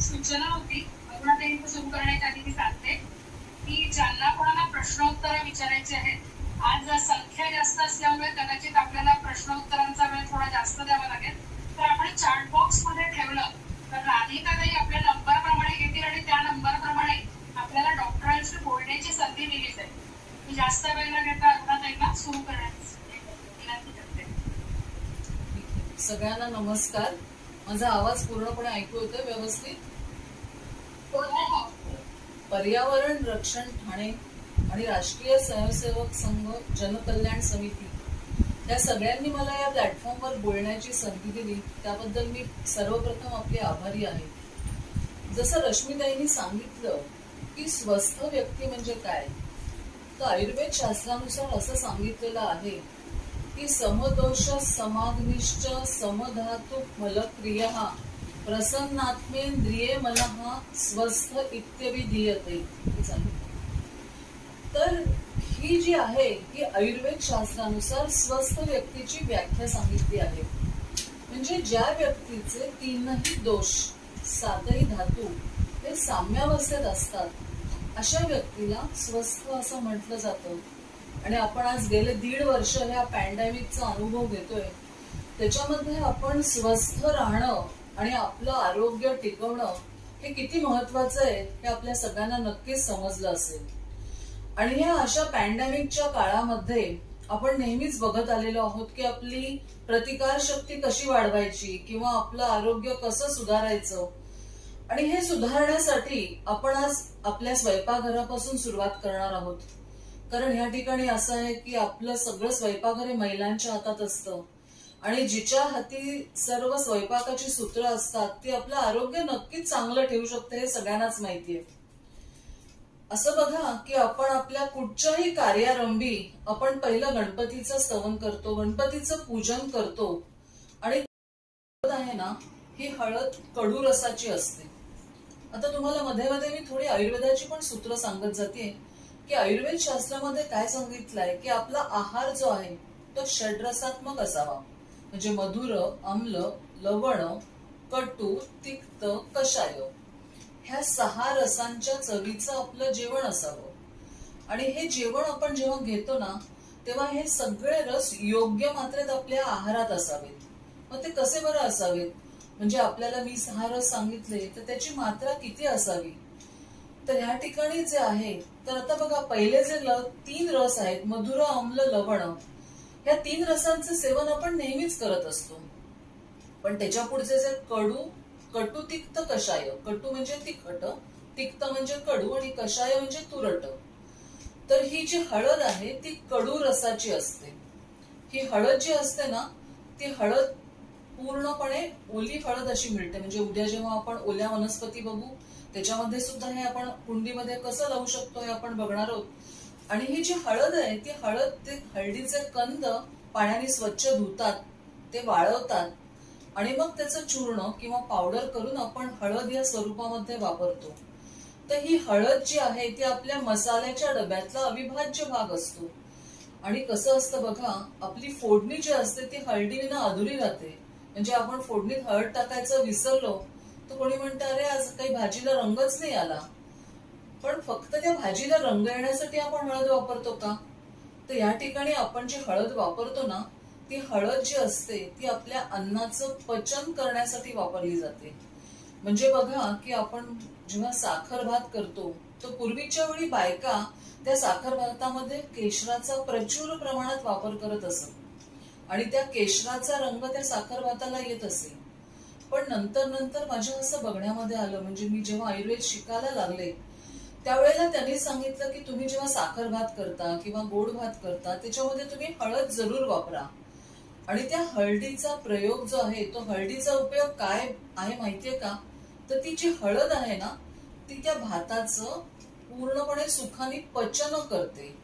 सूचना होती अरुणाताईंचं सुरू करण्याच्या आधी मी सांगते की ज्यांना कोणाला प्रश्नोत्तर विचारायचे आहेत, आज संख्या जास्त असल्यामुळे कदाचित आपल्याला प्रश्नोत्तरांचा वेळ थोडा जास्त द्यावा लागेल. तर आपण चॅट बॉक्स मध्ये ठेवलं तर राधिकाताई आपल्या नंबरप्रमाणे घेतील आणि त्या नंबरप्रमाणे आपल्याला डॉक्टरांशी बोलण्याची संधी दिली जाईल. मी जास्त वेळ न घेता अरुणाताईंना सुरू करण्याची विनंती करते. सगळ्यांना नमस्कार. माझा आवाज पूर्णपणे ऐकू येतोय व्यवस्थित? पर्यावरण रक्षण ठाणे आणि राष्ट्रीय स्वयंसेवक संघ जनकल्याण समिती या सगळ्यांनी मला या प्लॅटफॉर्मवर बोलण्याची संधी दिली, त्याबद्दल मी सर्वप्रथम आपले आभारी आहे. जसं रश्मीताईंनी सांगितलं की स्वस्थ व्यक्ती म्हणजे काय, तर आयुर्वेद शास्त्रानुसार असं सांगितलेलं आहे की समदोष समाग्निश्च समधातु मलक्रिया प्रसन्नात्मेंद्रिये मनः स्वस्थ इत्यभिधीयते. तर ही जी आहे ही आयुर्वेद शास्त्रानुसार स्वस्थ व्यक्तीची व्याख्या सांगितली आहे. म्हणजे ज्या व्यक्तीचे तीनही दोष सातही धातू हे साम्यावस्थेत असतात, अशा व्यक्तीला स्वस्थ असं म्हटलं जातं. आणि आपण आज गेले 1.5 वर्ष ह्या पॅन्डेमिकचा अनुभव घेतोय, त्याच्यामध्ये आपण स्वस्थ राहणं आणि आपलं आरोग्य टिकवणं हे किती महत्वाचं आहे हे आपल्या सगळ्यांना नक्कीच समजलं असेल. आणि ह्या अशा पॅन्डेमिकच्या काळामध्ये आपण नेहमीच बघत आलेलो आहोत की आपली प्रतिकार शक्ती कशी वाढवायची किंवा आपलं आरोग्य कसं सुधारायचं. आणि हे सुधारण्यासाठी आपण आज आपल्या स्वयंपाकघरापासून सुरुवात करणार आहोत. कारण ह्या ठिकाणी असं आहे की आपलं सगळं स्वयंपाकघर हे महिलांच्या हातात असतं आणि जिच्या हाती सर्व स्वयंपाकाची सूत्र असतात ती आपलं आरोग्य नक्कीच चांगलं ठेवू शकते, हे सगळ्यांनाच माहितीये. असं बघा की आपण आपल्या कुठच्याही कार्यारंभी आपण पहिलं गणपतीचं स्तवन करतो, गणपतीचं पूजन करतो. आणि हळद आहे ना, ही हळद कडू रसाची असते. आता तुम्हाला मध्ये मध्ये मी थोडी आयुर्वेदाची पण सूत्र सांगत जाते की आयुर्वेद शास्त्रामध्ये काय सांगितलंय की आपला आहार जो आहे तो षड्रसात्मक असावा. म्हणजे मधुर, आम्ल, लवण, कटू, तिक्त, कषाय ह्या 6 रसांच्या चवीचं आपलं जेवण असावं. आणि हे जेवण आपण जेव्हा घेतो ना, तेव्हा हे सगळे रस योग्य मात्रेत आपल्या आहारात असावेत. मग ते कसे बरं असावेत? म्हणजे आपल्याला मी 6 रस सांगितले तर त्याची मात्रा किती असावी? तर ह्या ठिकाणी जे आहे, तर आता बघा पहिले जे 3 रस आहेत, मधुर, आम्ल, लवण, ह्या 3 रसांचे सेवन आपण नेहमीच करत असतो. पण त्याच्या पुढचे जे कडू, कटू, तिक्त, कषाय. कटू म्हणजे तिखट, तिक्त म्हणजे कडू आणि कषाय म्हणजे तुरट. तर ही जी हळद आहे ती कडू रसाची असते. ही हळद जी असते ना, ती हळद पूर्णपणे ओली हळद अशी मिळते. म्हणजे उद्या जेव्हा आपण ओल्या वनस्पती बघू त्याच्यामध्ये सुद्धा हे आपण कुंडीमध्ये कसं लावू शकतो हे आपण बघणार आहोत. आणि ही जी हळद आहे ती हळद, ते हळदीचे कंद पाण्याने स्वच्छ धुतात, ते वाळवतात आणि मग त्याचं चूर्ण किंवा पावडर करून आपण हळद या स्वरूपामध्ये वापरतो. तर ही हळद जी आहे ती आपल्या मसाल्याच्या डब्यातला अविभाज्य भाग असतो. आणि कसं असतं बघा, आपली फोडणी जी असते ती हळदीविना अधुरी राहते. म्हणजे आपण फोडणीत हळद टाकायचं विसरलो तर कोणी म्हणतं अरे आज काही भाजीला रंगच नाही आला. पण फक्त त्या भाजीला रंग येण्यासाठी आपण हळद वापरतो का? तर या ठिकाणी आपण जी हळद वापरतो ना, ती हळद जी असते ती आपल्या अन्नाचं पचन करण्यासाठी वापरली जाते. म्हणजे बघा की आपण जेव्हा साखर भात करतो तर पूर्वीच्या वेळी बायका त्या साखर भातामध्ये केशराचा प्रचूर प्रमाणात वापर करत असत आणि त्या केशराचा रंग त्या साखर भाताला येत असे. पण नंतर नंतर माझ्या असं बघण्यामध्ये आलं, म्हणजे मी जेव्हा आयुर्वेद शिकायला लागले त्यावेळेला त्यांनी सांगितलं की तुम्ही जेव्हा साखर भात करता किंवा गोड भात करता त्याच्यामध्ये तुम्ही हळद जरूर वापरा. आणि त्या हळदीचा प्रयोग जो आहे तो हळदीचा उपयोग काय आहे माहितीये का? तर ती जी हळद आहे ना, ती त्या भाताचं पूर्णपणे सुखाने पचन करते.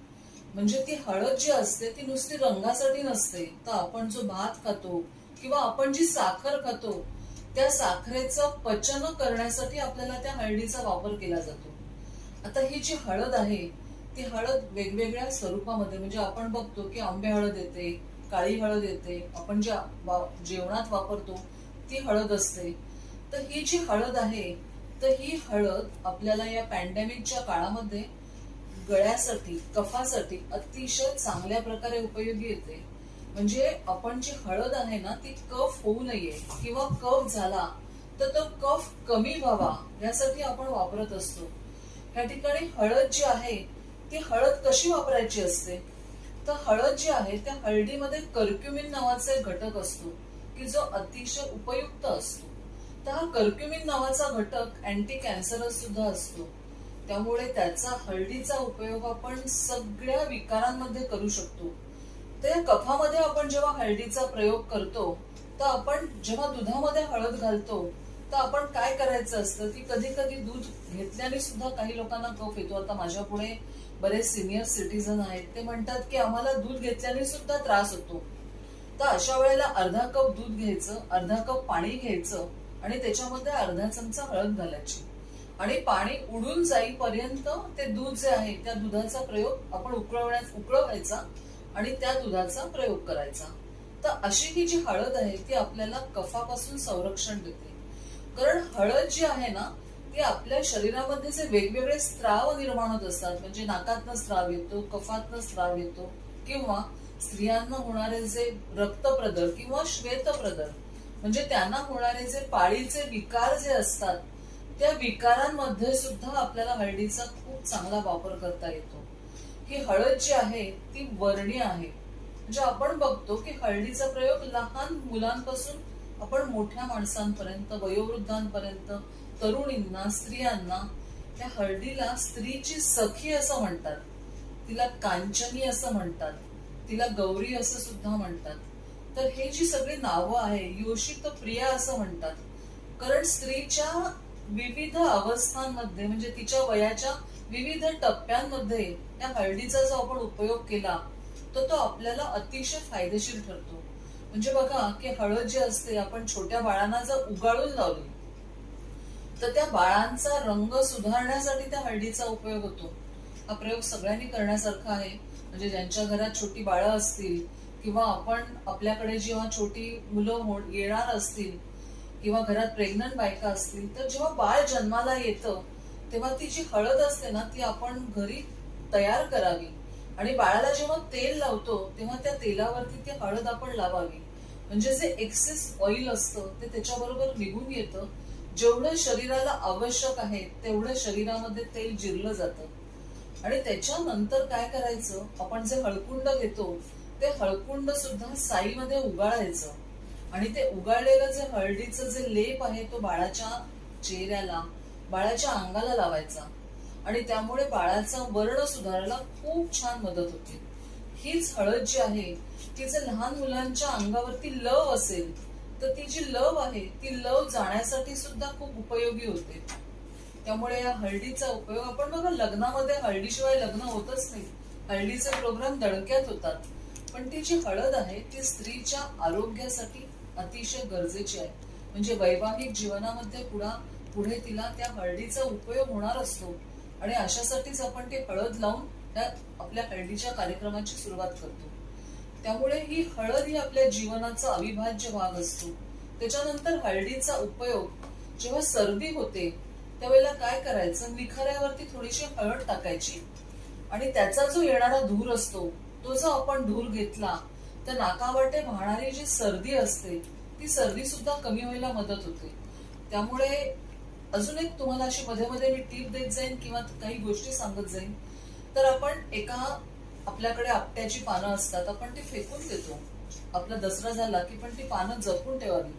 म्हणजे ती हळद जी असते ती नुसती रंगासाठी नसते, तर आपण जो भात खातो किंवा आपण जी साखर खातो त्या साखरेचं पचन करण्यासाठी आपल्याला त्या हळदीचा वापर केला जातो. आता ही जी हळद आहे ती हळद वेगवेगळ्या स्वरूपामध्ये, म्हणजे आपण बघतो की आंबे हळद येते, काळी हळद येते, आपण जेवणात वापरतो ती हळद असते. तर ही जी हळद आहे तर ही हळद आपल्याला या पॅन्डेमिकच्या काळामध्ये गळ्यासाठी, कफासाठी अतिशय चांगल्या प्रकारे उपयोगी येते. म्हणजे आपण जी हळद आहे ना ती कफ होऊ नये किंवा कफ झाला तर तो कफ कमी व्हावा यासाठी आपण वापरत असतो. ह्या ठिकाणी हळद जी आहे ती हळद कशी वापरायची असते, तर हळद जी आहे त्या हळदीमध्ये कर्क्युमिन नावाचा एक घटक असतो की जो अतिशय उपयुक्त असतो. तर हा कर्क्युमिन नावाचा घटक अँटी कॅन्सरस सुद्धा असतो. त्यामुळे त्याचा हळदीचा उपयोग आपण सगळ्या विकारांमध्ये करू शकतो. तर या कफामध्ये आपण जेव्हा हळदीचा प्रयोग करतो तर आपण जेव्हा दुधामध्ये हळद घालतो तर आपण काय करायचं असतं की कधी कधी दूध घेतल्याने सुद्धा काही लोकांना कफ येतो. आता माझ्या पुढे बरेच सिनियर सिटीजन आहेत, ते म्हणतात की आम्हाला दूध घेतल्याने सुद्धा त्रास होतो. तर अशा वेळेला अर्धा कप दूध घ्यायचं, अर्धा कप पाणी घ्यायचं आणि त्याच्यामध्ये अर्धा चमचा हळद घालायची आणि पाणी उडून जाईपर्यंत ते दूध जे आहे त्या दुधाचा प्रयोग आपण उकळवायचा आणि त्या दुधाचा प्रयोग करायचा. तर अशी ही जी हळद आहे ती आपल्याला कफापासून संरक्षण देते. कारण हळद जी आहे ना ती आपल्या शरीरामध्ये जे वेगवेगळे स्त्राव निर्माण होत असतात, म्हणजे नाकातनं स्त्राव येतो, कफातनं स्त्राव येतो किंवा स्त्रियांना होणारे जे रक्तप्रदर किंवा श्वेतप्रदर म्हणजे त्यांना होणारे जे पाळीचे विकार जे असतात त्या विकारांमध्ये सुद्धा आपल्याला हळदीचा खूप चांगला वापर करता येतो. ही हळद जी आहे ती वर्णी आहे. म्हणजे आपण बघतो की हळदीचा प्रयोग लहान मुलांपासून आपण मोठ्या माणसांपर्यंत, वयोवृद्धांपर्यंत, तरुणींना, स्त्रियांना त्या हळदीला स्त्रीची सखी असं म्हणतात, तिला कांचनी असं म्हणतात, तिला गौरी असं सुद्धा म्हणतात. तर हे जी सगळी नावं आहे, योषित प्रिया असं म्हणतात. कारण स्त्रीच्या विविध अवस्थांमध्ये म्हणजे तिच्या वयाच्या विविध टप्प्यांमध्ये या हळदीचा जो आपण उपयोग केला तर तो आपल्याला अतिशय फायदेशीर ठरतो. म्हणजे बघा की हळद जी असते आपण छोट्या बाळांना जर उगाळून लावली तर त्या बाळांचा रंग सुधारण्यासाठी त्या हळदीचा उपयोग होतो. हा प्रयोग सगळ्यांनी करण्यासारखा आहे. म्हणजे ज्यांच्या घरात छोटी बाळं असतील किंवा आपण आपल्याकडे जेव्हा छोटी मुलं येणार असतील किंवा घरात प्रेग्नंट बायका असतील तर जेव्हा बाळ जन्माला येतं तेव्हा ती जी हळद असते ना ती आपण घरी तयार करावी आणि बाळाला जेव्हा तेल लावतो तेव्हा त्या तेलावरती ती हळद आपण लावावी. म्हणजे जे एक्सेस ऑइल असतं ते त्याच्याबरोबर निघून येतं. जेवढं शरीराला आवश्यक आहे तेवढं शरीरामध्ये तेल जिरलं जातं आणि त्याच्यानंतर काय करायचं, आपण जे हळकुंड घेतो ते हळकुंड सुद्धा साईमध्ये उगाळायचं आणि ते उगाळलेलं जे हळदीचं जे लेप आहे तो बाळाच्या चेहऱ्याला, बाळाच्या अंगाला लावायचा आणि त्यामुळे बाळाचा वर्ण सुधारायला खूप छान मदत होते. हीच हळद जी आहे ती जर लहान मुलांच्या अंगावरती लव असेल तर ती जी लव आहे ती लव जाण्यासाठी सुद्धा खूप उपयोगी होते. त्यामुळे या हळदीचा उपयोग आपण बघा लग्नामध्ये हळदीशिवाय लग्न होतच नाही, हळदीचे प्रोग्राम दणक्यात होतात. पण ती जी हळद आहे ती स्त्रीच्या आरोग्यासाठी अतिशय गरजेची आहे. म्हणजे वैवाहिक जीवनामध्ये पुढे तिला त्या हळदीचा उपयोग होणार असतो आणि अशासाठीच आपण ती हळद लावून त्या आपल्या हळदीच्या कार्यक्रमाची सुरुवात करतो. त्यामुळे ही हळद ही आपल्या जीवनाचा अविभाज्य भाग असतो. त्याच्यानंतर हळदीचा उपयोग जेव्हा सर्दी होते त्यावेळेला काय करायचं, निखाऱ्यावरती थोडीशी हळद टाकायची आणि त्याचा जो येणारा धूर असतो तो जर आपण धूर घेतला तर नाकावाटे वाहणारी जी सर्दी असते ती सर्दी सुद्धा कमी व्हायला मदत होते. त्यामुळे अजून एक तुम्हाला अशी मध्ये मध्ये मी टीप देत जाईन किंवा काही गोष्टी सांगत जाईन. तर आपण आपल्याकडे आपट्याची पानं असतात, आपण ती फेकून देतो. आपला दसरा झाला की पण ती पानं जपून ठेवावी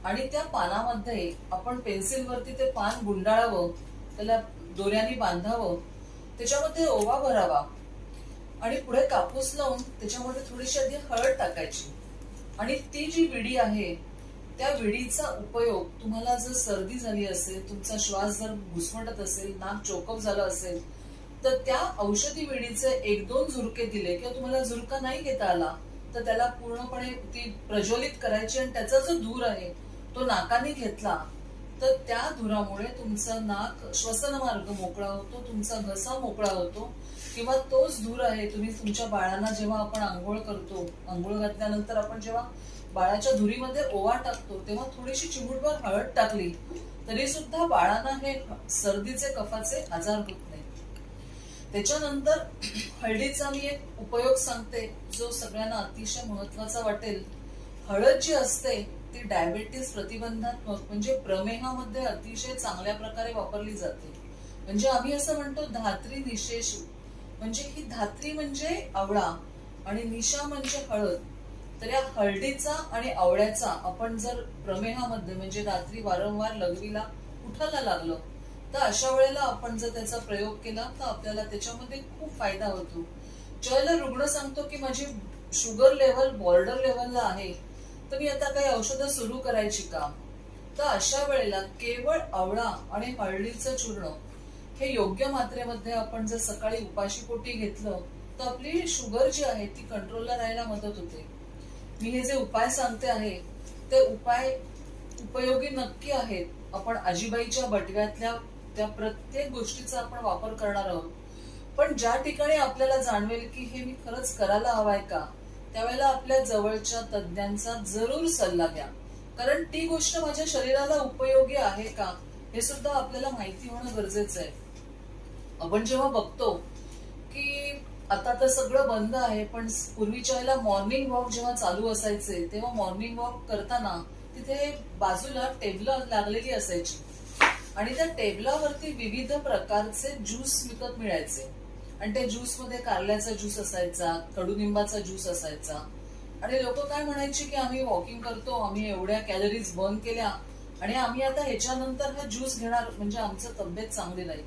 आणि त्या पानामध्ये आपण पेन्सिलवरती ते पान गुंडाळावं, त्याला दोऱ्याने बांधावं, त्याच्यामध्ये ओवा भरावा आणि पुढे कापूस लावून त्याच्यामध्ये थोडीशी आधी हळद टाकायची आणि ती जी विडी आहे त्या विडीचा उपयोग तुम्हाला जर सर्दी झाली असेल, तुमचा श्वास जर घुसमटत असेल, नाक चोकअप झालं असेल तर त्या औषधी विडीचे 1-2 झुरके दिले किंवा तुम्हाला झुरका नाही घेता आला तर त्याला पूर्णपणे ती प्रज्वलित करायची आणि त्याचा जो धूर आहे तो नाकाने घेतला तर त्या धुरामुळे तुमचा नाक श्वसन मार्ग मोकळा होतो, तुमचा घसा मोकळा होतो. किंवा तोच धूर आहे तुम्ही तुमच्या बाळांना जेव्हा आपण आंघोळ करतो, आंघोळ घातल्यानंतर आपण जेव्हा बाळाच्या धुरीमध्ये ओवा टाकतो तेव्हा थोडीशी चिमूटभर हळद टाकली तरी सुद्धा बाळांना हे सर्दीचे कफाचे आजार होत नाही. त्याच्यानंतर हळदीचा मी एक उपयोग सांगते जो सगळ्यांना अतिशय महत्वाचा वाटेल. हळद जी असते ती डायबेटीस प्रतिबंधात्मक म्हणजे प्रमेहामध्ये अतिशय चांगल्या प्रकारे वापरली जाते. म्हणजे आम्ही असं म्हणतो धात्री निशेषू, म्हणजे ही धात्री म्हणजे आवळा आणि निशा म्हणजे हळद. तर या हळदीचा आणि आवळ्याचा आपण जर प्रमेहामध्ये म्हणजे रात्री वारंवार लघवीला उठायला लागलं तर अशा वेळेला आपण जर त्याचा प्रयोग केला तर आपल्याला त्याच्यामध्ये खूप फायदा होतो. ज्यावेळेला रुग्ण सांगतो की माझी शुगर लेवल बॉर्डर लेवलला आहे तर मी आता काही औषधं सुरू करायची का, तर अशा वेळेला केवळ आवळा आणि हळदीचं चूर्ण हे योग्य मात्रेमध्ये आपण जर सकाळी उपाशीपोटी घेतलं तर आपली शुगर जी आहे ती कंट्रोलला राहायला मदत होते. मी हे जे उपाय सांगते आहे ते उपाय उपयोगी नक्की आहेत. आपण आजीबाईच्या बटव्यातल्या त्या प्रत्येक गोष्टीचा आपण वापर करणार आहोत. पण ज्या ठिकाणी आपल्याला जाणवेल की हे मी खरंच करायला हवाय का, त्यावेळेला आपल्या जवळच्या तज्ञांचा जरूर सल्ला घ्या. कारण ती गोष्ट माझ्या शरीराला उपयोगी आहे का हे सुद्धा आपल्याला माहिती होणं गरजेचं आहे. आपण जेव्हा बघतो की आता तर सगळं बंद आहे, पण पूर्वीच्या वेळेला मॉर्निंग वॉक जेव्हा चालू असायचे तेव्हा मॉर्निंग वॉक करताना तिथे बाजूला टेबल लागलेली असायची आणि त्या टेबलावरती विविध प्रकारचे ज्यूस विकत मिळायचे. आणि त्या ज्यूस मध्ये कारल्याचा ज्यूस असायचा, कडुनिंबाचा ज्यूस असायचा. आणि लोक काय म्हणायचे की आम्ही वॉकिंग करतो, आम्ही एवढ्या कॅलरीज बर्न केल्या आणि आम्ही आता ह्याच्यानंतर हा ज्यूस घेणार म्हणजे आमचं तब्येत चांगली नाही.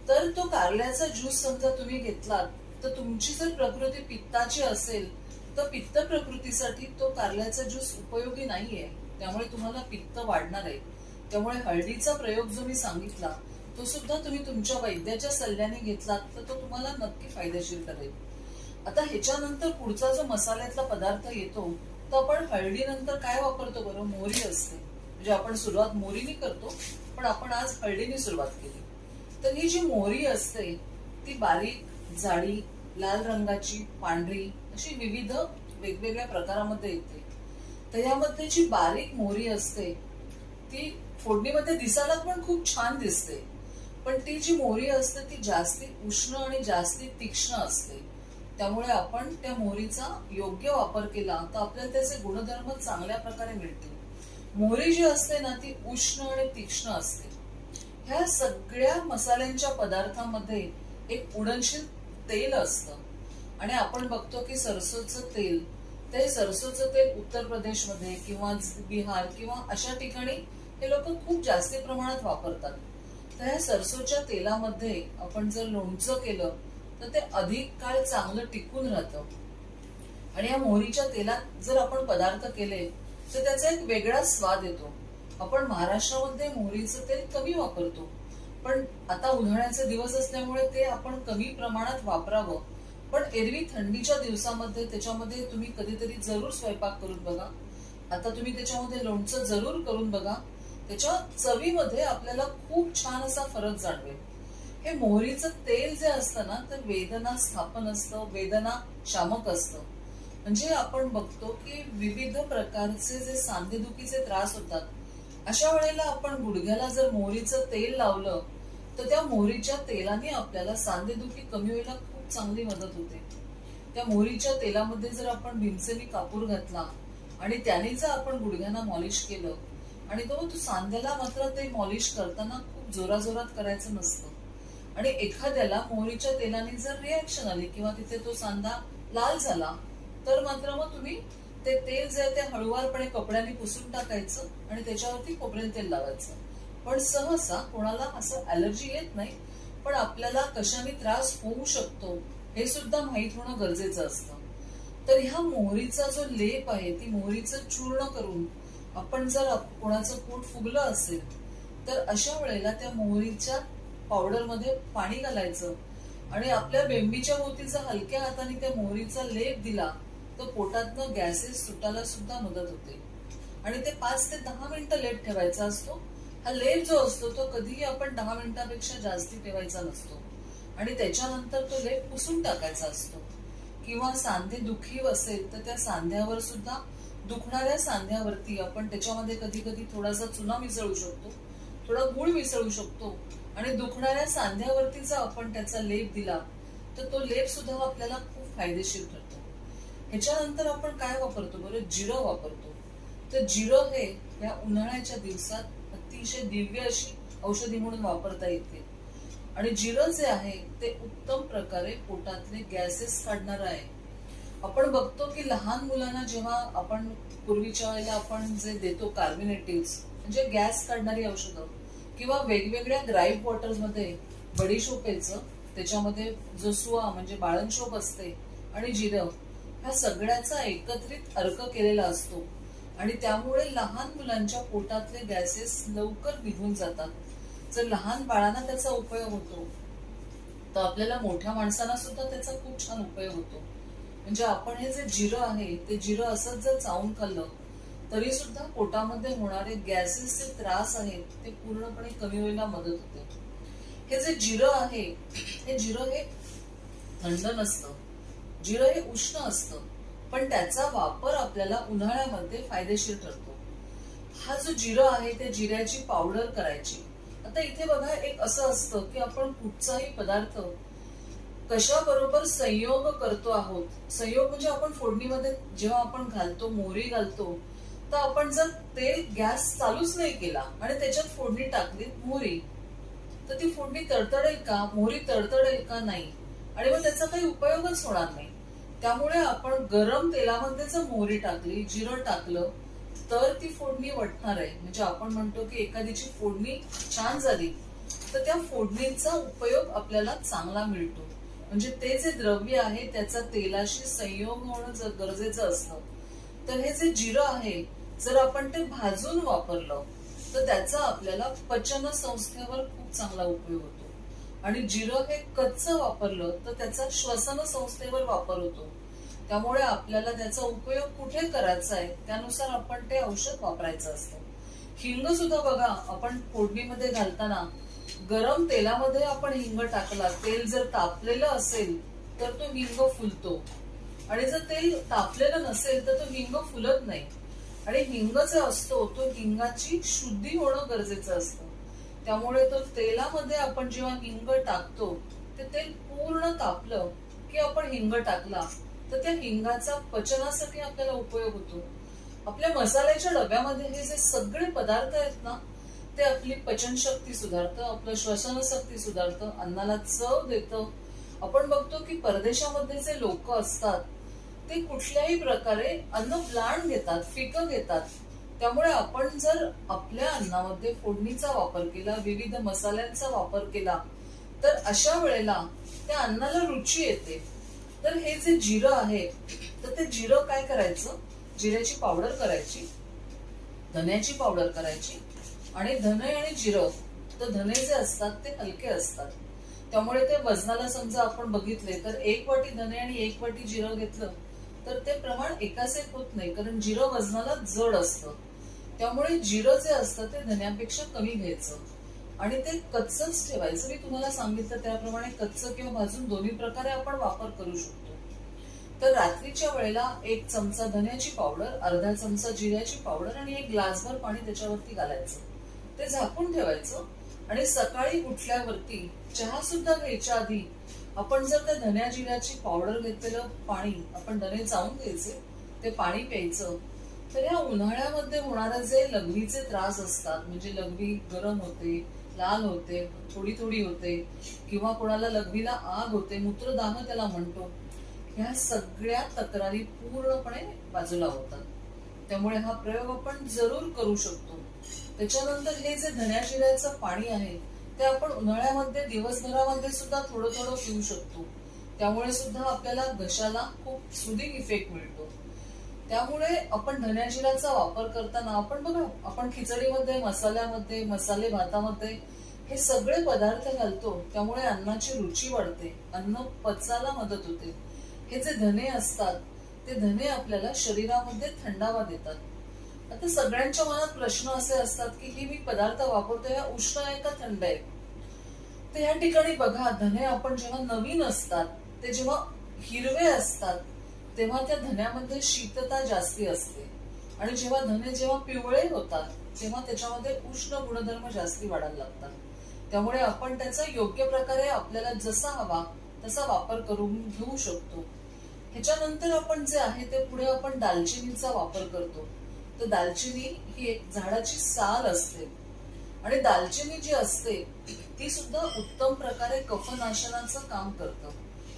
तर तो कारल्याचा ज्यूस समजा तुम्ही घेतलात तर तुमची जर प्रकृती पित्ताची असेल तर पित्त प्रकृतीसाठी तो कारल्याचा ज्यूस उपयोगी नाहीये, त्यामुळे तुम्हाला पित्त वाढणार आहे. त्यामुळे हळदीचा प्रयोग जो मी सांगितला तो सुद्धा तुम्ही तुमच्या वैद्याच्या सल्ल्याने घेतलात तर तो तुम्हाला नक्की फायदेशीर ठरेल. आता ह्याच्यानंतर पुढचा जो मसाल्यातला पदार्थ येतो तर आपण हळदीनंतर काय वापरतो बरं, मोहरी असते. म्हणजे आपण सुरुवात मोहरीने करतो पण आपण आज हळदीने सुरुवात केली. तर ही जी मोहरी असते ती बारीक, जाडी, लाल रंगाची, पांढरी अशी विविध वेगवेगळ्या प्रकारामध्ये येते. तर यामध्ये जी बारीक मोहरी असते ती फोडणीमध्ये दिसायला पण खूप छान दिसते, पण ती जी मोहरी असते ती जास्ती उष्ण आणि जास्ती तीक्ष्ण असते. त्यामुळे आपण त्या मोहरीचा योग्य वापर केला तर आपल्याला त्याचे गुणधर्म चांगल्या प्रकारे मिळतील. मोहरी जी असते ना ती उष्ण आणि तीक्ष्ण असते. ह्या सगळ्या मसाल्यांच्या पदार्थामध्ये एक उडनशील तेल असतं आणि आपण बघतो की सरसोचं तेल, ते सरसोचं तेल उत्तर प्रदेशमध्ये किंवा बिहार किंवा अशा ठिकाणी हे लोक खूप जास्त प्रमाणात वापरतात. तर ह्या सरसोच्या तेलामध्ये आपण जर लोणचं केलं तर ते अधिक काळ चांगलं टिकून राहतं. आणि या मोहरीच्या तेलात जर आपण पदार्थ केले तर त्याचा एक वेगळा स्वाद येतो. आपण महाराष्ट्रामध्ये मोहरीचं तेल कमी वापरतो, पण आता उन्हाळ्याचे दिवस असल्यामुळे ते आपण कमी प्रमाणात वापरावं. पण एरवी थंडीच्या दिवसामध्ये त्याच्यामध्ये तुम्ही कधीतरी जरूर स्वयंपाक करून बघा. आता तुम्ही त्याच्यामध्ये लोणचं जरूर करून बघा. त्याच्या चवीमध्ये आपल्याला खूप छान असा फरक जाणवेल. हे मोहरीचं तेल जे असतं ना तर वेदना स्थापन असतं, वेदना शामक असतं. म्हणजे आपण बघतो की विविध प्रकारचे जे सांधेदुखीचे त्रास होतात अशा वेळेला आपण गुडघ्याला जर मोहरीचं तेल लावलं तर त्या मोहरीच्या तेलाने आपल्याला सांधेदुखी कमी व्हायला खूप चांगली मदत होते. त्या मोहरीच्या तेलामध्ये जर आपण भीमसेनी कापूर घातला आणि त्याने जर आपण गुडघ्यांना मॉलिश केलं आणि तो सांध्याला मात्र ते मॉलिश करताना खूप जोराजोरात करायचं नसतं. आणि एखाद्याला मोहरीच्या तेलाने जर रिॲक्शन आली किंवा तिथे तो सांधा लाल झाला तर मात्र मग तुम्ही ते तेल जे आहे ते हळूवारपणे कपड्याने पुसून टाकायचं आणि त्याच्यावरती खोबरेल तेल लावायचं. पण सहसा कोणाला असं ॲलर्जी येत नाही, पण आपल्याला कशाने त्रास होऊ शकतो हे सुद्धा माहीत होणं गरजेचं असतं. तर ह्या मोहरीचा जो लेप आहे ती मोहरीचं चूर्ण करून आपण जर कोणाचं पोट फुगलं असेल तर अशा वेळेला त्या मोहरीच्या पावडरमध्ये पाणी घालायचं आणि आपल्या बेंबीच्या भोवतीचा हलक्या हाताने त्या मोहरीचा लेप दिला तर पोटातनं गॅसेस सुटायला सुद्धा मदत होते. आणि ते 5 ते 10 मिनिटं लेप ठेवायचा असतो. हा लेप जो असतो तो कधीही आपण 10 मिनिटांपेक्षा जास्ती ठेवायचा नसतो आणि त्याच्यानंतर तो लेप पुसून टाकायचा असतो. किंवा सांधे दुखी असेल तर त्या सांध्यावर सुद्धा दुखणाऱ्या सांध्यावरती आपण त्याच्यामध्ये कधी कधी थोडासा चुना मिसळू शकतो थोडा गुळ मिसळू शकतो आणि दुखणाऱ्या सांध्यावरती जर आपण त्याचा लेप दिला तर तो लेप सुद्धा आपल्याला खूप फायदेशीर ठरतो. ह्याच्यानंतर आपण काय वापरतो बरं, जिरं वापरतो. तर जिरं हे या उन्हाळ्याच्या दिवसात अतिशय दिव्य अशी औषधी म्हणून वापरता येते. आणि जिरं जे आहे ते उत्तम प्रकारे पोटातले गॅसेस काढणारं आहे. आपण बघतो की लहान मुलांना जेव्हा आपण पूर्वीच्या वेळेला आपण जे देतो कार्बिनेटिव्ह म्हणजे गॅस काढणारी औषधं किंवा वेगवेगळ्या ग्राईप वॉटरमध्ये बडीशोपेचं, त्याच्यामध्ये जो सुवा म्हणजे बाळंशोप असते आणि जिरं, ह्या सगळ्याचा एकत्रित अर्क केलेला असतो आणि त्यामुळे लहान मुलांच्या पोटातले गॅसेस लवकर निघून जातात. जर लहान बाळांना त्याचा उपयोग होतो तर आपल्याला मोठ्या माणसांना सुद्धा त्याचा खूप छान उपयोग होतो. म्हणजे आपण हे जे जिरं आहे ते जिरं असंच जर चावून खाल्लं तरी सुद्धा पोटामध्ये होणारे गॅसेसचे त्रास आहेत ते पूर्णपणे कमी व्हायला मदत होते. हे जे जिरं आहे हे जिरं हे थंड नसतं, जिरं हे उष्ण असतं, पण त्याचा वापर आपल्याला उन्हाळ्यामध्ये फायदेशीर ठरतो. हा जो जिरं आहे ते जिऱ्याची पावडर करायची. आता इथे बघा एक असं असतं की आपण कुठचाही पदार्थ कशा बरोबर संयोग करतो आहोत. संयोग म्हणजे आपण फोडणीमध्ये जेव्हा आपण घालतो, मोहरी घालतो, तर आपण जर तेल गॅस चालूच नाही केला आणि त्याच्यात फोडणी टाकली मोहरी, तर ती फोडणी तडतडेल का, मोहरी तडतडेल का, नाही. आणि मग त्याचा काही उपयोगच होणार नाही. त्यामुळे आपण गरम तेलामध्ये जर मोहरी टाकली, जिरं टाकलं तर ती फोडणी वाटणार आहे. म्हणजे आपण म्हणतो की एखादीची फोडणी छान झाली तर त्या फोडणीचा उपयोग आपल्याला चांगला मिळतो. म्हणजे ते जे द्रव्य आहे त्याचा तेलाशी संयोग होणं गरजेचं असतं. तर हे जे जिरं आहे जर आपण ते भाजून वापरलं तर त्याचा आपल्याला पचन संस्थेवर खूप चांगला उपयोग होतो. आणि जिरं हे कच्चं वापरलं तर त्याचा श्वसन संस्थेवर वापर होतो. त्यामुळे आपल्याला त्याचा उपयोग कुठे करायचा आहे त्यानुसार आपण ते औषध वापरायचं असतं. हिंग सुद्धा बघा, आपण फोडणीमध्ये घालताना गरम तेलामध्ये आपण हिंग टाकला, तेल जर तापलेलं असेल तर तो हिंग फुलतो आणि जर तेल तापलेलं नसेल तर तो हिंग फुलत नाही. आणि हिंग जे असतो तो हिंगाची शुद्धी होणं गरजेचं असतं. त्यामुळे तो तेलामध्ये आपण जेव्हा हिंग टाकतो ते तेल पूर्ण तापलं की आपण हिंग टाकला तर त्या हिंगाचा पचनासाठी आपल्याला उपयोग होतो. आपल्या मसाल्याच्या डब्यामध्ये हे जे सगळे पदार्थ आहेत ना ते आपली पचनशक्ती सुधारतं, आपलं श्वसन शक्ती सुधारतं, अन्नाला चव देतं. आपण बघतो की परदेशामध्ये जे लोक असतात ते कुठल्याही प्रकारे अन्न ब्लांड घेतात, फिकं घेतात. त्यामुळे आपण जर आपल्या अन्नामध्ये फोडणीचा वापर केला, विविध मसाल्यांचा वापर केला तर अशा वेळेला त्या अन्नाला रुची येते. तर हे जे जिरं आहे तर ते जिरं काय करायचं, जिऱ्याची पावडर करायची, धन्याची पावडर करायची. आणि धने आणि जिरं, तर धने जे असतात ते हलके असतात. त्यामुळे ते वजनाला समजा आपण बघितले तर 1 वाटी धने आणि 1 वाटी जिरं घेतलं तर ते प्रमाण एकाच एक होत नाही, कारण जिरं वजनाला जड असतं. त्यामुळे जिरं जे असतं ते धन्यापेक्षा कमी घ्यायचं आणि ते कच्चच ठेवायचं. मी तुम्हाला सांगितलं त्याप्रमाणे कच्चं किंवा भाजून दोन्ही प्रकारे आपण वापर करू शकतो. तर रात्रीच्या वेळेला 1 चमचा धन्याची पावडर, अर्धा चमचा जिऱ्याची पावडर आणि 1 ग्लासभर पाणी त्याच्यावरती घालायचं, ते झाकून ठेवायचं. आणि सकाळी उठल्यावरती चहा सुद्धा घ्यायच्या आधी आपण जर त्या धन्या जिऱ्याची पावडर घेतलेलं पाणी, आपण धने चावून घ्यायचे, ते पाणी प्यायचं. तर या उन्हाळ्यामध्ये होणारे जे लघवीचे त्रास असतात, म्हणजे लघवी गरम होते, लाल होते, थोडी थोडी होते, किंवा कोणाला लघवीला आग होते, मूत्रदाह त्याला म्हणतो, ह्या सगळ्या तक्रारी पूर्णपणे बाजूला होतात. त्यामुळे हा प्रयोग आपण जरूर करू शकतो. त्याच्यानंतर हे जे धन्या जिऱ्याचं पाणी आहे ते आपण उन्हाळ्यामध्ये दिवसभरामध्ये सुद्धा थोडं थोडं पिऊ शकतो. त्यामुळे सुद्धा आपल्याला घशाला खूप सुदिंग इफेक्ट मिळतो. त्यामुळे आपण धन्या जिऱ्याचा वापर करताना आपण बघा, आपण खिचडीमध्ये, मसाल्यामध्ये, मसाले भातामध्ये हे सगळे पदार्थ घालतो. त्यामुळे अन्नाची रुची वाढते, अन्न पचायला मदत होते. हे जे धने असतात ते धने आपल्याला शरीरामध्ये थंडावा देतात. आता सगळ्यांच्या मनात प्रश्न असे असतात की हे मी पदार्थ वापरतोय या उष्ण आहे का थंड आहे. तर या ठिकाणी बघा, धने आपण जेव्हा नवीन असतात, ते जेव्हा हिरवे असतात तेव्हा त्या धन्यामध्ये शीतता जास्ती असते. आणि जेव्हा धने जेव्हा पिवळे होतात तेव्हा त्याच्यामध्ये उष्ण गुणधर्म जास्ती वाढायला लागतात. त्यामुळे आपण त्याचा योग्य प्रकारे आपल्याला जसा हवा तसा वापर करून घेऊ शकतो. ह्याच्यानंतर आपण जे आहे ते पुढे आपण दालचिनीचा वापर करतो. तर दालचिनी ही एक झाडाची साल असते आणि दालचिनी जी असते ती सुद्धा उत्तम प्रकारे कफनाशनाचं काम करतं.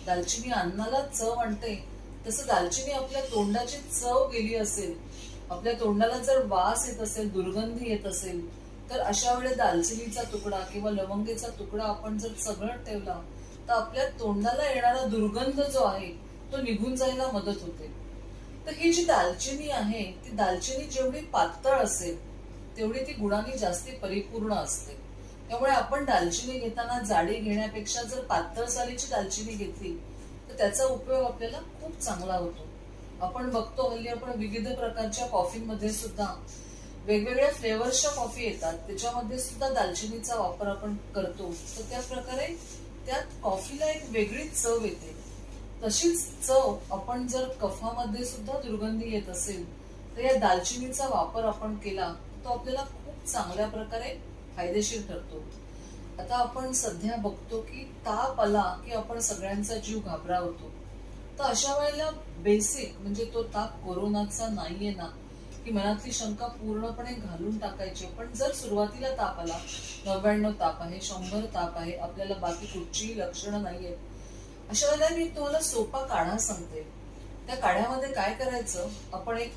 दालचिनी अन्नाला चव आणते, तसं दालचिनी आपल्या तोंडाची चव गेली असेल, आपल्या तोंडाला जर वास येत असेल, दुर्गंधी येत असेल, तर अशा वेळेस दालचिनीचा तुकडा किंवा लवंगेचा तुकडा आपण जर चघळत ठेवला तर आपल्या तोंडाला येणारा दुर्गंध जो आहे तो निघून जायला मदत होते. तर ही जी दालचिनी आहे ती दालचिनी जेवढी पातळ असेल तेवढी ती गुणांनी जास्ती परिपूर्ण असते. त्यामुळे आपण दालचिनी घेताना जाडी घेण्यापेक्षा जर पातळ सालीची दालचिनी घेतली तर त्याचा उपयोग आपल्याला खूप चांगला होतो. आपण बघतो हल्ली आपण विविध प्रकारच्या कॉफीमध्ये सुद्धा वेगवेगळ्या फ्लेवर्सच्या कॉफी येतात, त्याच्यामध्ये सुद्धा दालचिनीचा वापर आपण करतो. तर त्या प्रकारे त्यात कॉफीला एक वेगळी चव येते. तशीच चव आपण जर कफामध्ये सुद्धा दुर्गंधी येत असेल तर या दालचिनीचा वापर आपण केला तो आपल्याला खूप चांगल्या प्रकारे फायदेशीर ठरतो. आता आपण सध्या बघतो की ताप आला की आपण सगळ्यांचा जीव घाबरावतो. तर अशा वेळेला बेसिक म्हणजे तो ताप कोरोनाचा नाहीये ना की मनातली शंका पूर्णपणे घालून टाकायची. पण जर सुरुवातीला ताप आला, 99 ताप आहे, 100 ताप आहे, आपल्याला बाकी कुठचीही लक्षणं नाहीये, अशा वेळेला मी तुम्हाला सोपा काढा सांगते. त्या काढ्यामध्ये काय करायचं, आपण एक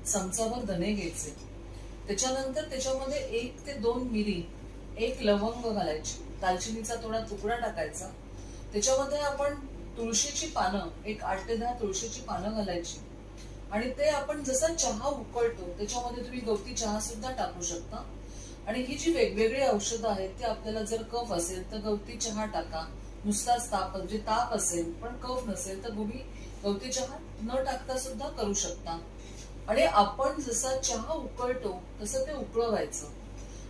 चमचाभर धने घ्यायचे, त्याच्यानंतर त्याच्यामध्ये 1 ते 2 मिरी, 1 लवंग घालायची, दालचिनीचा थोडा तुकडा टाकायचा, त्याच्यामध्ये आपण तुळशीची पानं, एक 8 ते 10 तुळशीची पानं घालायची आणि ते आपण जसा चहा उकळतो त्याच्यामध्ये तुम्ही गवती चहा सुद्धा टाकू शकता. आणि ही जी वेगवेगळी औषधं आहेत ते आपल्याला जर कफ असेल तर गवती चहा टाका, नुसताच ताप म्हणजे ताप असेल पण कफ नसेल तर तुम्ही गवती चहा न टाकता सुद्धा करू शकता. आणि आपण जसा चहा उकळतो तसं ते उकळवायचं.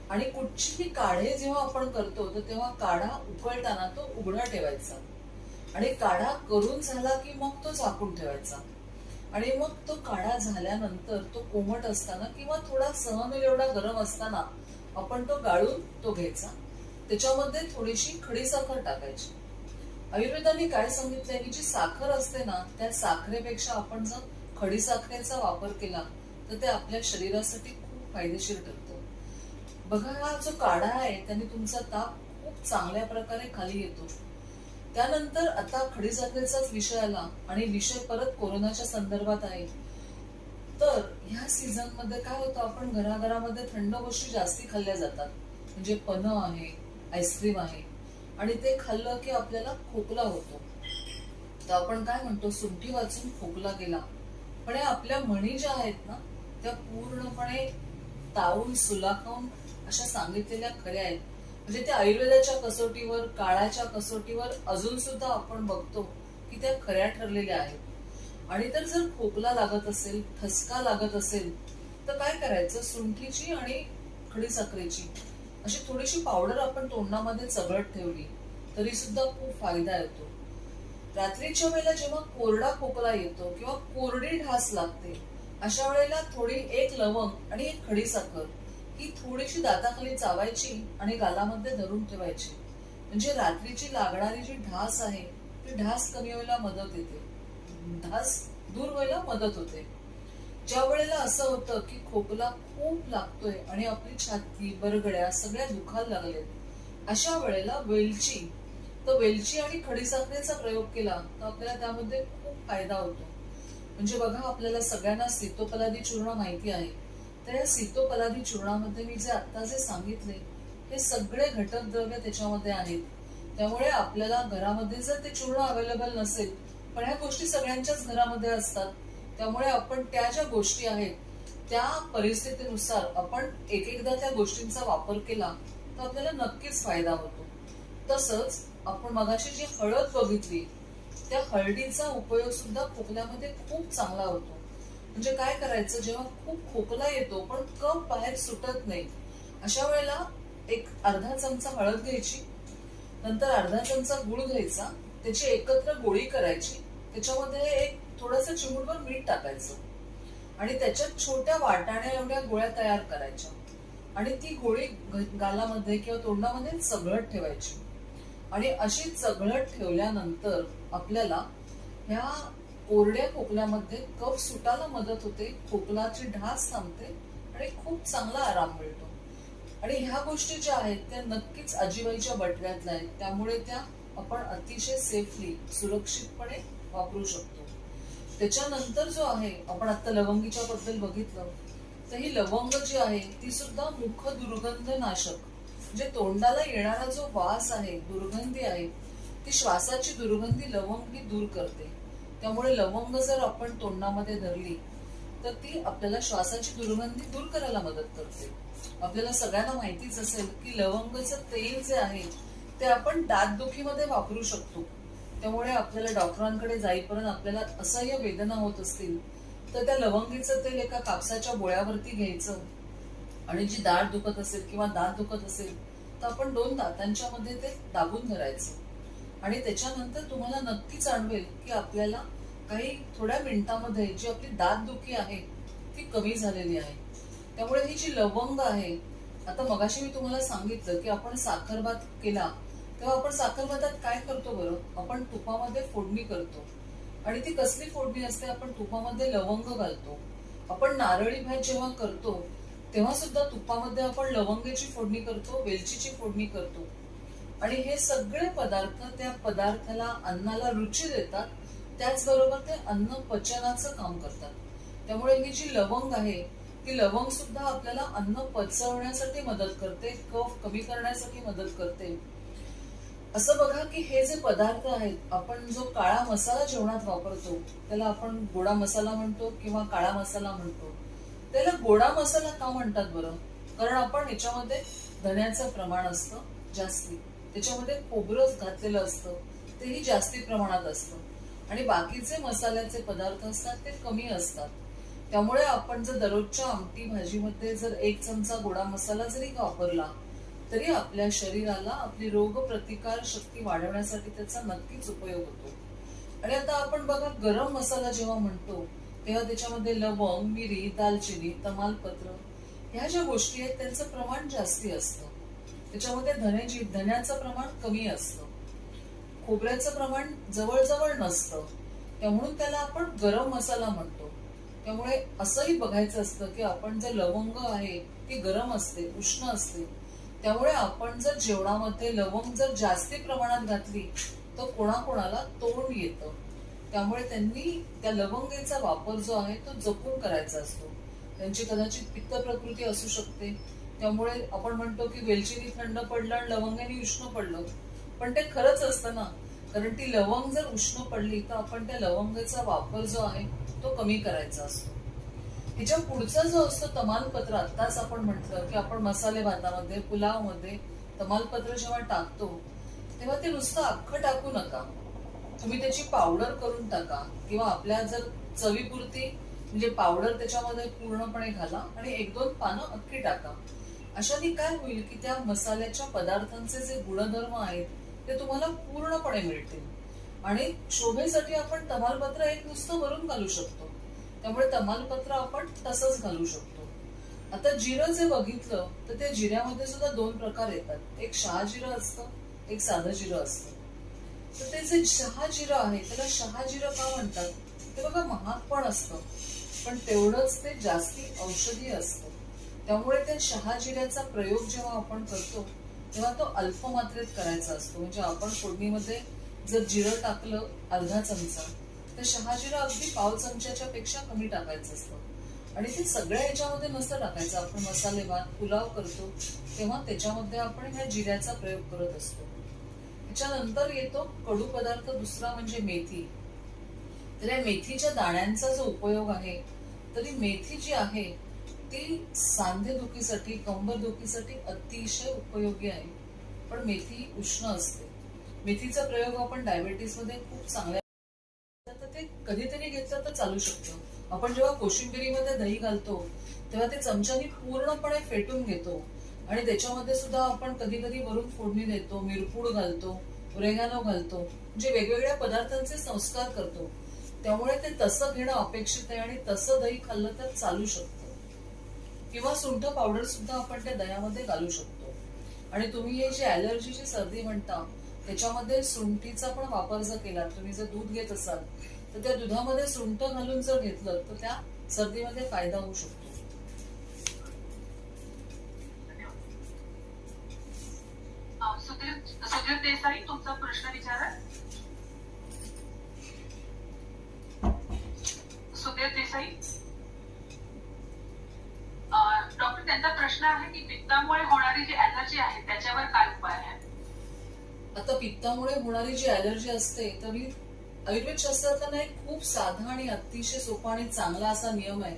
आणि कुठचीही काढे जेव्हा आपण करतो तर तेव्हा काढा उकळताना तो उघडा ठेवायचा आणि काढा करून झाला की मग तो झाकून ठेवायचा. आणि मग तो काढा झाल्यानंतर तो कोमट असताना किंवा थोडा सहन एवढा गरम असताना आपण तो गाळून तो घ्यायचा, त्याच्यामध्ये थोडीशी खडीसाखर टाकायची. आयुर्वेदाने काय सांगितलंय की जी साखर असते ना त्या साखरेपेक्षा आपण जर खडीसाखरेचा वापर केला तर ते आपल्या शरीरासाठी खूप फायदेशीर ठरतं. बघा हा जो काढा आहे त्याने तुमचा ताप खूप चांगल्या प्रकारे खाली येतो. त्यानंतर आता खडीसाखरेचाच विषय आला आणि विषय परत कोरोनाच्या संदर्भात आहे. तर ह्या सीझन मध्ये काय होतं, आपण घराघरामध्ये थंड गोष्टी जास्ती खाल्ल्या जातात, म्हणजे पन्ह आहे, आईस्क्रीम आहे आणि ते खाल्लं की आपल्याला खोकला होतो. तर आपण काय म्हणतो, सुंठी वाचून खोकला गेला. पण या आपल्या म्हणी ज्या आहेत ना त्या पूर्णपणे तावून सुलाखून अशा सांगितलेल्या खऱ्या आहेत. म्हणजे त्या आयुर्वेदाच्या कसोटीवर, काळाच्या कसोटीवर अजून सुद्धा आपण बघतो की त्या खऱ्या ठरलेल्या आहेत. आणि तर जर खोकला लागत असेल, ठसका लागत असेल तर काय करायचं, सुंठीची आणि खडीसाखरेची अशी थोडीशी पावडर आपण तोंडामध्ये चघळत ठेवली तरी सुद्धा खूप फायदा येतो. रात्रीच्या वेळेला जेव्हा कोरडा खोकला येतो किंवा कोरडी ढास लागते अशा वेळेला थोडी 1 लवंग आणि 1 खडीसाखर ही थोडीशी दाताखाली चावायची आणि गालामध्ये धरून ठेवायची. म्हणजे रात्रीची लागणारी जी ढास आहे ती ढास कमी व्हायला मदत येते, ढास दूर व्हायला मदत होते. ज्या वेळेला असं होतं की खोकला खूप लागतोय आणि आपली छाती, बरगड्या सगळ्या दुखायला लागलेत, अशा वेळेला वेलची, तर वेलची आणि खडीसाखरेचा प्रयोग केला तर आपल्याला त्यामध्ये खूप फायदा होतो. म्हणजे बघा आपल्याला सगळ्यांना सीतोपलादी चूर्ण माहिती आहे. तर या सीतोपलादी चूर्णामध्ये मी जे आता जे सांगितले हे सगळे घटक द्रव्य त्याच्यामध्ये आहेत. त्यामुळे आपल्याला घरामध्ये जर ते चूर्ण अवेलेबल नसेल, पण ह्या गोष्टी सगळ्यांच्याच घरामध्ये असतात, त्यामुळे आपण त्या ज्या गोष्टी आहेत त्या परिस्थितीनुसार आपण एकदा त्या गोष्टींचा वापर केला तर आपल्याला नक्कीच फायदा होतो. तसंच आपण मगाशी जी हळद बघितली त्या हळदीचा उपयोग सुद्धा खोकल्यामध्ये खूप चांगला होतो. म्हणजे काय करायचं, जेव्हा खूप खोकला येतो पण कफ बाहेर सुटत नाही अशा वेळेला एक अर्धा चमचा हळद घ्यायची, नंतर अर्धा चमचा गुळ घ्यायचा, त्याची एकत्र गोळी करायची, त्याच्यामध्ये एक थोडंसं चिमूटभर मीठ टाकायचं आणि त्याच्यात छोट्या वाटाण्या एवढ्या गोळ्या तयार करायच्या आणि ती गोळी गालामध्ये किंवा तोंडामध्ये चघळत ठेवायची. आणि अशी चघळत ठेवल्यानंतर आपल्याला ह्या कोरड्या खोकल्यामध्ये कफ सुटायला मदत होते, खोकलाची ढास थांबते आणि खूप चांगला आराम मिळतो. आणि ह्या गोष्टी ज्या आहेत त्या नक्कीच आजीबाईच्या बटव्यातल्या आहेत, त्यामुळे त्या आपण अतिशय सेफली सुरक्षितपणे वापरू शकतो. त्याच्यानंतर जो आहे, आपण आता लवंगीच्या बद्दल बघितलं, तर ही लवंग जी आहे ती सुद्धा मुख दुर्गंध नाशक, म्हणजे तोंडाला येणारा जो वास आहे, दुर्गंधी आहे, ती श्वासाची दुर्गंधी लवंग ही दूर करते. त्यामुळे लवंग जर आपण तोंडामध्ये धरली तर ती आपल्याला श्वासाची दुर्गंधी दूर करायला मदत करते. आपल्याला सगळ्यांना माहितीच असेल की लवंगाचं तेल जे आहे ते आपण दातदुखीमध्ये वापरू शकतो. त्यामुळे आपल्याला डॉक्टरांकडे जाईपर्यंत आपल्याला असह्य वेदना होत असतील तर त्या लवंगीचं तेल एका कापसाच्या बोळ्यावरती घ्यायचं आणि जी दाढ दुखत असेल किंवा दात दुखत असेल तर आपण 2 दातांच्या मध्ये ते दाबून धरायचं. आणि त्याच्यानंतर तुम्हाला नक्की जाणवेल की आपल्याला काही थोड्या मिनिटांमध्ये जी आपली दातदुखी आहे ती कमी झालेली आहे. त्यामुळे ही जी लवंग आहे, आता मगाशी मी तुम्हाला सांगितलं की आपण साखर भात केला तेव्हा आपण साखर भातात काय करतो बरं, आपण तुपामध्ये फोडणी करतो. आणि ती कसली फोडणी असते, आपण तुपामध्ये लवंग घालतो. आपण नारळी भात जेव्हा करतो तेव्हा सुद्धा तुपामध्ये आपण लवंगेची फोडणी करतो, वेलचीची फोडणी करतो. आणि हे सगळे पदार्थ त्या पदार्थाला, अन्नाला रुची देतात, त्याचबरोबर ते अन्न पचनाचं काम करतात. त्यामुळे ही जी लवंग आहे ती लवंग सुद्धा आपल्याला अन्न पचवण्यासाठी मदत करते, कफ कमी करण्यासाठी मदत करते. असं बघा की हे जे पदार्थ आहेत, आपण जो काळा मसाला जेवणात वापरतो त्याला आपण गोडा मसाला म्हणतो किंवा काळा मसाला म्हणतो. त्याला गोडा मसाला का म्हणतात बरं? कारण आपण याच्यामध्ये धन्याचं प्रमाण असतं जास्ती, त्याच्यामध्ये खोबरं घातलेलं असतं तेही जास्ती प्रमाणात असतं आणि बाकीचे मसाल्याचे पदार्थ असतात ते कमी असतात. त्यामुळे आपण जर दररोजच्या आमटी भाजीमध्ये जर 1 चमचा गोडा मसाला जरी वापरला तरी आपल्या शरीराला आपली रोग प्रतिकार शक्ती वाढवण्यासाठी त्याचा नक्कीच उपयोग होतो. आणि आता आपण बघा, गरम मसाला जेव्हा म्हणतो तेव्हा त्याच्यामध्ये लवंग, मिरी, दालचिनी, तमालपत्र ह्या ज्या गोष्टी आहेत त्यांचं प्रमाण जास्ती असतं. त्याच्यामध्ये धन्याचं प्रमाण कमी असतं, खोबऱ्याचं प्रमाण जवळजवळ नसतं. त्यामुळे त्याला आपण गरम मसाला म्हणतो. त्यामुळे असंही बघायचं असतं की आपण जर लवंग आहे ती गरम असते, उष्ण असते. त्यामुळे आपण जर जेवणामध्ये लवंग जर जास्ती प्रमाणात घातली तर कोणाकोणाला तोंड येतं. त्यामुळे त्यांनी त्या लवंगेचा वापर जो आहे तो जपून करायचा असतो. त्यांची कदाचित पित्त प्रकृती असू शकते, त्यामुळे आपण म्हणतो की वेलचीनी थंड पडलं आणि लवंगाने उष्ण पडलं, पण ते खरंच असतं ना. कारण ती लवंग जर उष्ण पडली तर आपण त्या लवंगेचा वापर जो आहे तो कमी करायचा असतो. ह्याच्या पुढचा जो असतो तमालपत्र, आत्ताच आपण म्हटलं की आपण मसाले भातामध्ये, पुलावमध्ये तमालपत्र जेव्हा टाकतो तेव्हा ते नुसतं अख्खं टाकू नका, तुम्ही त्याची पावडर करून टाका किंवा आपल्या जर चवीपुरती म्हणजे पावडर त्याच्यामध्ये पूर्णपणे घाला आणि 1-2 पानं अख्खी टाका. अशाने काय होईल की त्या मसाल्याच्या पदार्थांचे जे गुणधर्म आहेत ते तुम्हाला पूर्णपणे मिळतील. आणि शोभेसाठी आपण तमालपत्र एक नुसतं वरून घालू शकतो, त्यामुळे तमालपत्र आपण तसंच घालू शकतो. आता जिरं जे बघितलं तर त्या जिऱ्यामध्ये सुद्धा 2 प्रकार येतात, एक शहाजिरं असतं, एक साधं जिरं असतं. तर ते जे शहाजिरं आहे त्याला शहाजिरं का म्हणतात, ते बघा महाग पण असतं पण तेवढंच ते जास्ती औषधी असतं. त्यामुळे त्या शहाजिऱ्याचा प्रयोग जेव्हा आपण करतो तेव्हा तो अल्प मात्रेत करायचा असतो. म्हणजे आपण फोडणीमध्ये जर जिरं टाकलं अर्धा चमचा तर शहाजिरं अगदी पाव चमच्याच्या पेक्षा कमी टाकायचं असतं. आणि ते सगळ्या याच्यामध्ये नसतं टाकायचं. आपण मसाले भात, पुलाव करतो तेव्हा त्याच्यामध्ये आपण ह्या जिऱ्याचा प्रयोग करत असतो. त्याच्यानंतर येतो कडू पदार्थ दुसरा म्हणजे मेथी. तर या मेथीच्या दाण्यांचा जो उपयोग आहे, तरी मेथी जी आहे ती सांधेदुखीसाठी, कंबरदुखीसाठी अतिशय उपयोगी आहे. पण मेथी उष्ण असते. मेथीचा प्रयोग आपण डायबिटीस मध्ये खूप चांगल्या, तर ते कधीतरी घेतलं तर चालू शकतं. आपण जेव्हा कोशिंबिरीमध्ये दही घालतो तेव्हा ते चमच्याने पूर्णपणे फेटून घेतो आणि त्याच्यामध्ये सुद्धा आपण कधी कधी वरून फोडणी देतो, मिरपूड घालतो, ओरेगानो घालतो, म्हणजे वेगवेगळ्या पदार्थांचे संस्कार करतो. त्यामुळे ते तसं घेणं अपेक्षित आहे आणि तसं दही खाल्लं तर चालू शकतं. किंवा सुंठ पावडर सुद्धा आपण त्या दह्यामध्ये घालू शकतो. आणि तुम्ही हे जे ऍलर्जीची सर्दी म्हणता त्याच्यामध्ये सुंठीचा पण वापर जर केला, तुम्ही जर दूध घेत असाल तर त्या दुधामध्ये सुंठ घालून जर घेतलं तर त्या सर्दीमध्ये फायदा होऊ शकतो. सुधीर देसाई, तुमचा प्रश्न विचारा. सुधीर देसाई. डॉक्टर, त्यांचा प्रश्न आहे की पित्तामुळे होणारी जी ऍलर्जी आहे त्याच्यावर काय उपाय आहे? आता पित्तामुळे होणारी जी ऍलर्जी असते तर मी आयुर्वेद शास्त्रातला ना एक खूप साधा आणि अतिशय सोपा आणि चांगला असा नियम आहे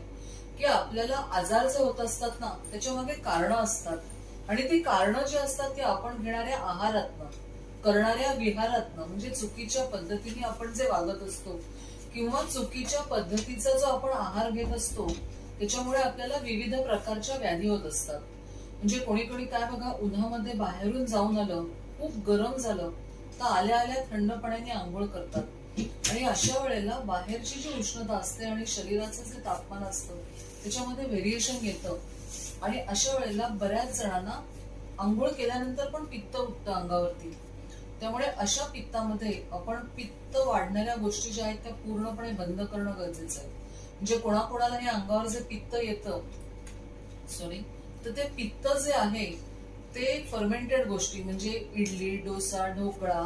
की आपल्याला आजार जे होत असतात ना त्याच्या मागे कारणं असतात. आणि ती कारणं जी असतात ती आपण घेणाऱ्या आहारातनं, करणाऱ्या विहारातनं, म्हणजे चुकीच्या पद्धतीने आपण जे वागत असतो किंवा चुकीच्या पद्धतीचा जो आपण आहार घेत असतो त्याच्यामुळे आपल्याला विविध प्रकारच्या व्याधी होत असतात. म्हणजे कोणी कोणी काय बघा, उन्हामध्ये बाहेरून जाऊन आलं, खूप गरम झालं तर आल्या आल्या थंड पाण्याने आंघोळ करतात. आणि अशा वेळेला बाहेरची जी उष्णता असते आणि शरीराचं जे तापमान असतं त्याच्यामध्ये व्हेरिएशन येतं. आणि अशा वेळेला बऱ्याच जणांना आंघोळ केल्यानंतर पण पित्त उठतं अंगावरती. त्यामुळे अशा पित्तामध्ये आपण पित्त वाढणाऱ्या गोष्टी ज्या आहेत त्या पूर्णपणे बंद करणं गरजेचं आहे. म्हणजे कोणाकोणाला हे अंगावर जे पित्त येतं तर ते पित्त जे आहे ते फर्मेंटेड गोष्टी म्हणजे इडली, डोसा, ढोकळा,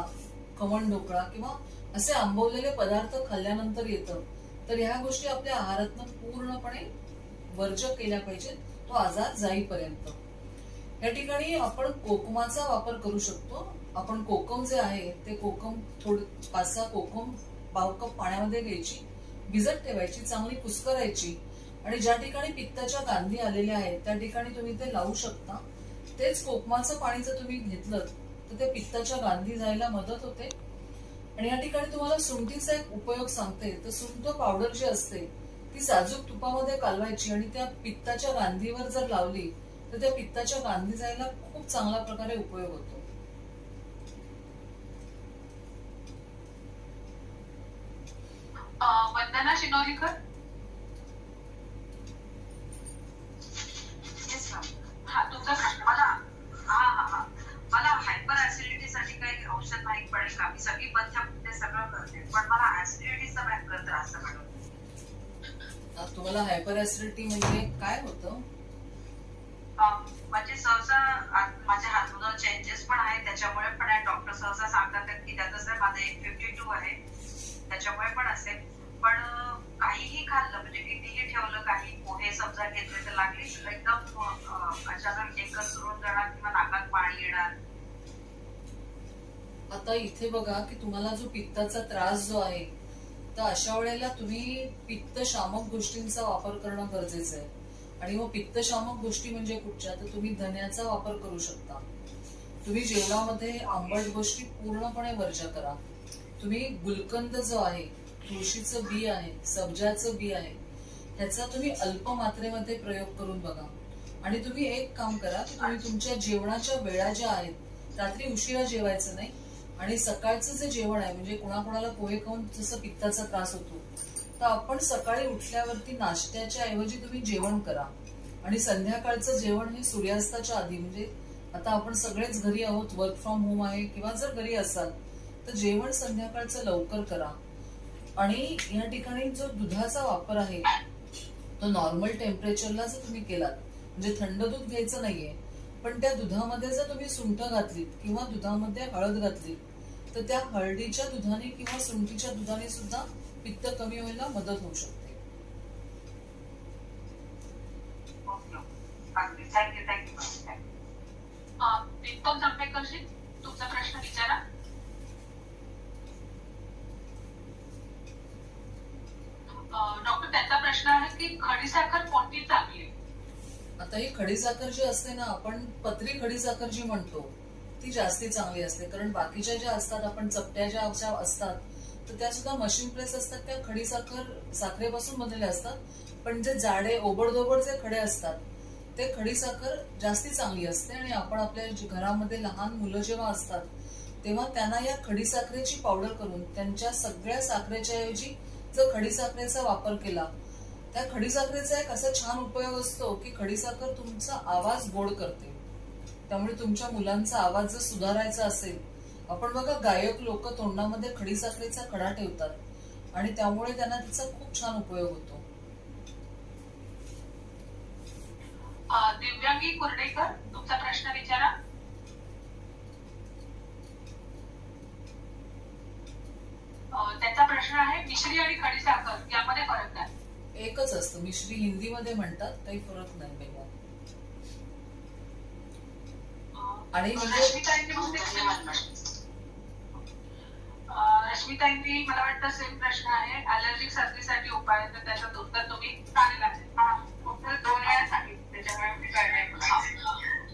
खमण ढोकळा किंवा असे आंबवलेले पदार्थ खाल्ल्यानंतर येतं. तर ह्या गोष्टी आपल्या आहारातनं पूर्णपणे वर्ज केल्या पाहिजेत तो आजार जाईपर्यंत. या ठिकाणी आपण कोकमाचा वापर करू शकतो. आपण कोकम जे आहे ते कोकम 5-6 कोकम पाव कप पाण्यामध्ये घ्यायची, भिजत ठेवायची, चांगली कुस्करायची आणि ज्या ठिकाणी पित्ताच्या गांधी आलेल्या आहेत त्या ठिकाणी तुम्ही ते लावू शकता. तेच कोकमाचं पाणी जर तुम्ही घेतलं तर ते पित्ताच्या गांधी जायला मदत होते. आणि या ठिकाणी तुम्हाला सुंठीचा एक उपयोग सांगते. तर सुंठ पावडर जी असते ती साजूक तुपामध्ये कालवायची आणि त्या पित्ताच्या गांधीवर जर लावली तर त्या पित्ताच्या गांधी जायला खूप चांगल्या प्रकारे उपयोग होतो. वंदना शिनोलीकर. हा, तुमचा प्रश्न. मला हायपर ऍसिडिटीसाठी काही औषध माहित पडेल का? मी सगळी पथ्य सगळं करते पण मला ऍसिडिटीचा भयंकर त्रास आहे मॅडम. तुम्हाला हायपर ऍसिडिटी म्हणजे काय होतं? म्हणजे सहसा माझ्या हार्मोनल चेंजेस पण आहेत त्याच्यामुळे पण आहे. डॉक्टर सहसा सांगतात की त्याचं माझं 52 आहे त्याच्यामुळे पण असेल. पण काहीही खाल्लं म्हणजे कितीही ठेवलं, काही पोहे समजा घेतले तर लागली एकदम अचानक एकच सुरून जाणार किंवा नाकात पाणी येणार. आता इथे बघा की तुम्हाला जो पित्ताचा त्रास जो आहे तर अशा वेळेला तुम्ही पित्तशामक गोष्टींचा वापर करणं गरजेचं आहे. आणि मग पित्तशामक गोष्टी म्हणजे कुठच्या, तर तुम्ही धन्याचा वापर करू शकता. तुम्ही जेवणामध्ये आंबट गोष्टी पूर्णपणे वर्ज करा. तुम्ही गुलकंद जो आहे, तुळशीचं बी आहे, सब्जाचं बी आहे, ह्याचा तुम्ही अल्प मात्रेमध्ये प्रयोग करून बघा. आणि तुम्ही एक काम करा की तुम्ही तुमच्या जेवणाच्या वेळा ज्या आहेत, रात्री उशिरा जेवायचं नाही आणि सकाळचं जे जेवण आहे म्हणजे कोणाकोणाला पोहे खाऊन जसं पित्ताचा त्रास होतो तर आपण सकाळी उठल्यावरती नाश्त्याच्या ऐवजी तुम्ही जेवण करा. आणि संध्याकाळचं जेवण हे सूर्यास्ताच्या आधी, म्हणजे आता आपण सगळेच घरी आहोत, वर्क फ्रॉम होम आहे किंवा जर घरी असाल तर जेवण संध्याकाळचं लवकर करा. आणि या ठिकाणी जो दुधाचा वापर आहे तो नॉर्मल टेम्परेचरला जर तुम्ही केलात, म्हणजे थंड दूध घ्यायचं नाहीये, पण त्या दुधामध्ये जर तुम्ही सुंठ घातलीत किंवा दुधामध्ये हळद घातली तर त्या हळदीच्या दुधाने किंवा सुंठीच्या दुधाने सुद्धा पित्त कमी व्हायला मदत होऊ शकते. थँक्यू. दीपक जांभेकरजी, तुमचा प्रश्न विचारा. डॉक्टर, त्यांचा प्रश्न आहे की खडीसाखर कोणती चांगली? आता ही खडीसाखर जी असते ना, आपण पत्री खडीसाखर जी म्हणतो ती जास्ती चांगली असते. कारण बाकीच्या ज्या असतात, आपण चपट्या ज्या असतात तर त्या सुद्धा मशीन प्रेस असतात, त्या खडीसाखर साखरेपासून बनलेल्या असतात. पण जे जाडे ओबडधोबड जे खडे असतात ते खडीसाखर जास्ती चांगली असते. आणि आपण आपल्या घरामध्ये लहान मुलं जेव्हा असतात तेव्हा त्यांना या खडीसाखरेची पावडर करून त्यांच्या सगळ्या साखरेच्या ऐवजी जर खडीसाखरेचा वापर केला, त्या खडीसाखरेचा एक असा छान उपयोग असतो की खडीसाखर तुमचा आवाज गोड करते. त्यामुळे तुमच्या मुलांचा आवाज जर सुधारायचा असेल, आपण बघा गायक लोक तोंडामध्ये खडीसाखरेचा खडा ठेवतात आणि त्यामुळे त्यांना तिचा खूप छान उपयोग होतो. दिव्यांगी कुर्डेकर, तुमचा प्रश्न विचारा. त्याचा प्रश्न आहे, मिश्री आणि खडीसाखर यामध्ये फरक काय? एकच असतं, मिश्री हिंदीमध्ये म्हणतात, काही फरक नाही वेगळा. आणि रश्मिताईंनी मला वाटतं सेम प्रश्न आहे. ॲलर्जिक सर्दीसाठी उपाय, तर त्याचं उत्तर तुम्ही सांगितलं आहे. उत्तर 2 वेळा सांगितलं, त्याच्यामुळे मी काय नाही.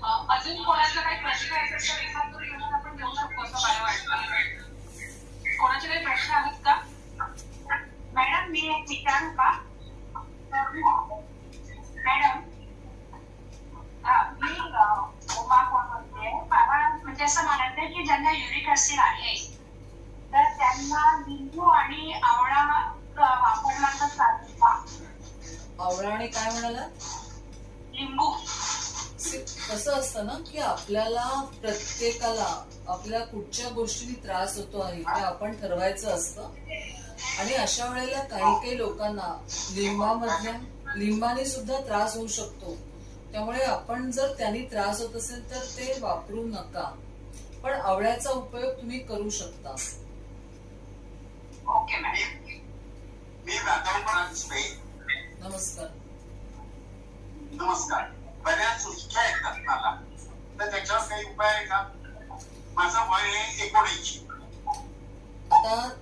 अजून कोणाचा काही प्रश्न असेल तर एखाद दोन प्रश्न आपण घेऊ शकतो असं मला वाटतं. कोणाचे काही प्रश्न आहेत का? मॅडम मी एक विचारू का? मॅडम मी उमा कोण बोलते. मला म्हणजे असं म्हणायचं की ज्यांना युरिक ऍसिड आहे तर त्यांना लिंबू आणि आवळा वापरला तर चालेल का? आवळा आणि काय म्हणाला? लिंबू. कसं असतं ना की आपल्याला प्रत्येकाला आपल्या कुठच्या गोष्टीने त्रास होतो आहे ते आपण ठरवायचं असतं. आणि अशा वेळेला काही लोकांना लिंबाने सुद्धा त्रास होऊ शकतो. त्यामुळे आपण जर त्यांनी त्रास होत असेल तर ते वापरू नका, पण आवळ्याचा उपयोग तुम्ही करू शकता. Okay madam. मी वातावरण नमस्कार. नमस्कार. बऱ्याच उष्ट्या येतात मला, तर त्याच्यावर काही उपाय आहे का? माझं वय आहे 79. आता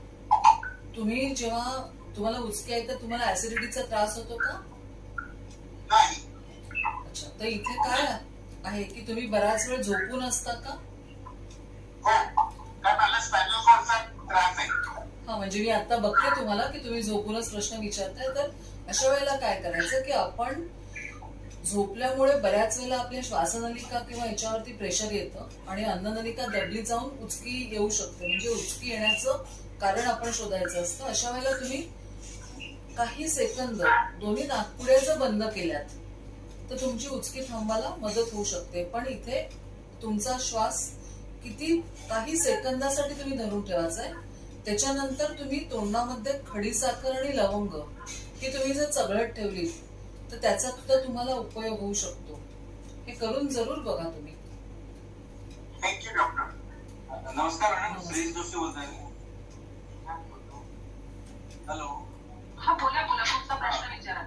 जेव्हा तुम्हाला उचक्या येतात, तुम्हाला ऍसिडिटीचा त्रास होतो का? नाही. अच्छा, तर इथे काय आहे की तुम्ही बराच वेळ झोपून असता का? हो, कारण मला स्पायनल कॉर्डचा त्रास आहे. हा, म्हणजे मी आता बघते तुम्हाला की तुम्ही झोपूनच प्रश्न विचारताय. तर अशा वेळेला काय करायचं की आपण झोपल्यामुळे बऱ्याच वेळेला आपल्या श्वासनलिका किंवा याच्यावरती प्रेशर येतं आणि अन्ननलिका दबली जाऊन उचकी येऊ शकते. म्हणजे उचकी येण्याचं कारण आपण शोधायचं असतं. अशा वेळेला तुम्ही काही सेकंद दोन्ही नाकपुड्या जर बंद केल्यात तर तुमची उचकी थांबायला मदत होऊ शकते. पण इथे तुमचा श्वास काही सेकंदासाठी तुम्ही धरून ठेवायचा आहे. त्याच्यानंतर तुम्ही तोंडामध्ये खडीसाखर आणि लवंग ही तुम्ही जर चगळत ठेवली तर त्याचा सुद्धा तुम्हाला उपयोग होऊ शकतो. हे करून जरूर बघा तुम्ही. Thank you doctor. नमस्कार मॅडम, सुरेश जोशी बोलतोय. हॅलो. हा, बोला बोला, तुमचा प्रश्न विचारा.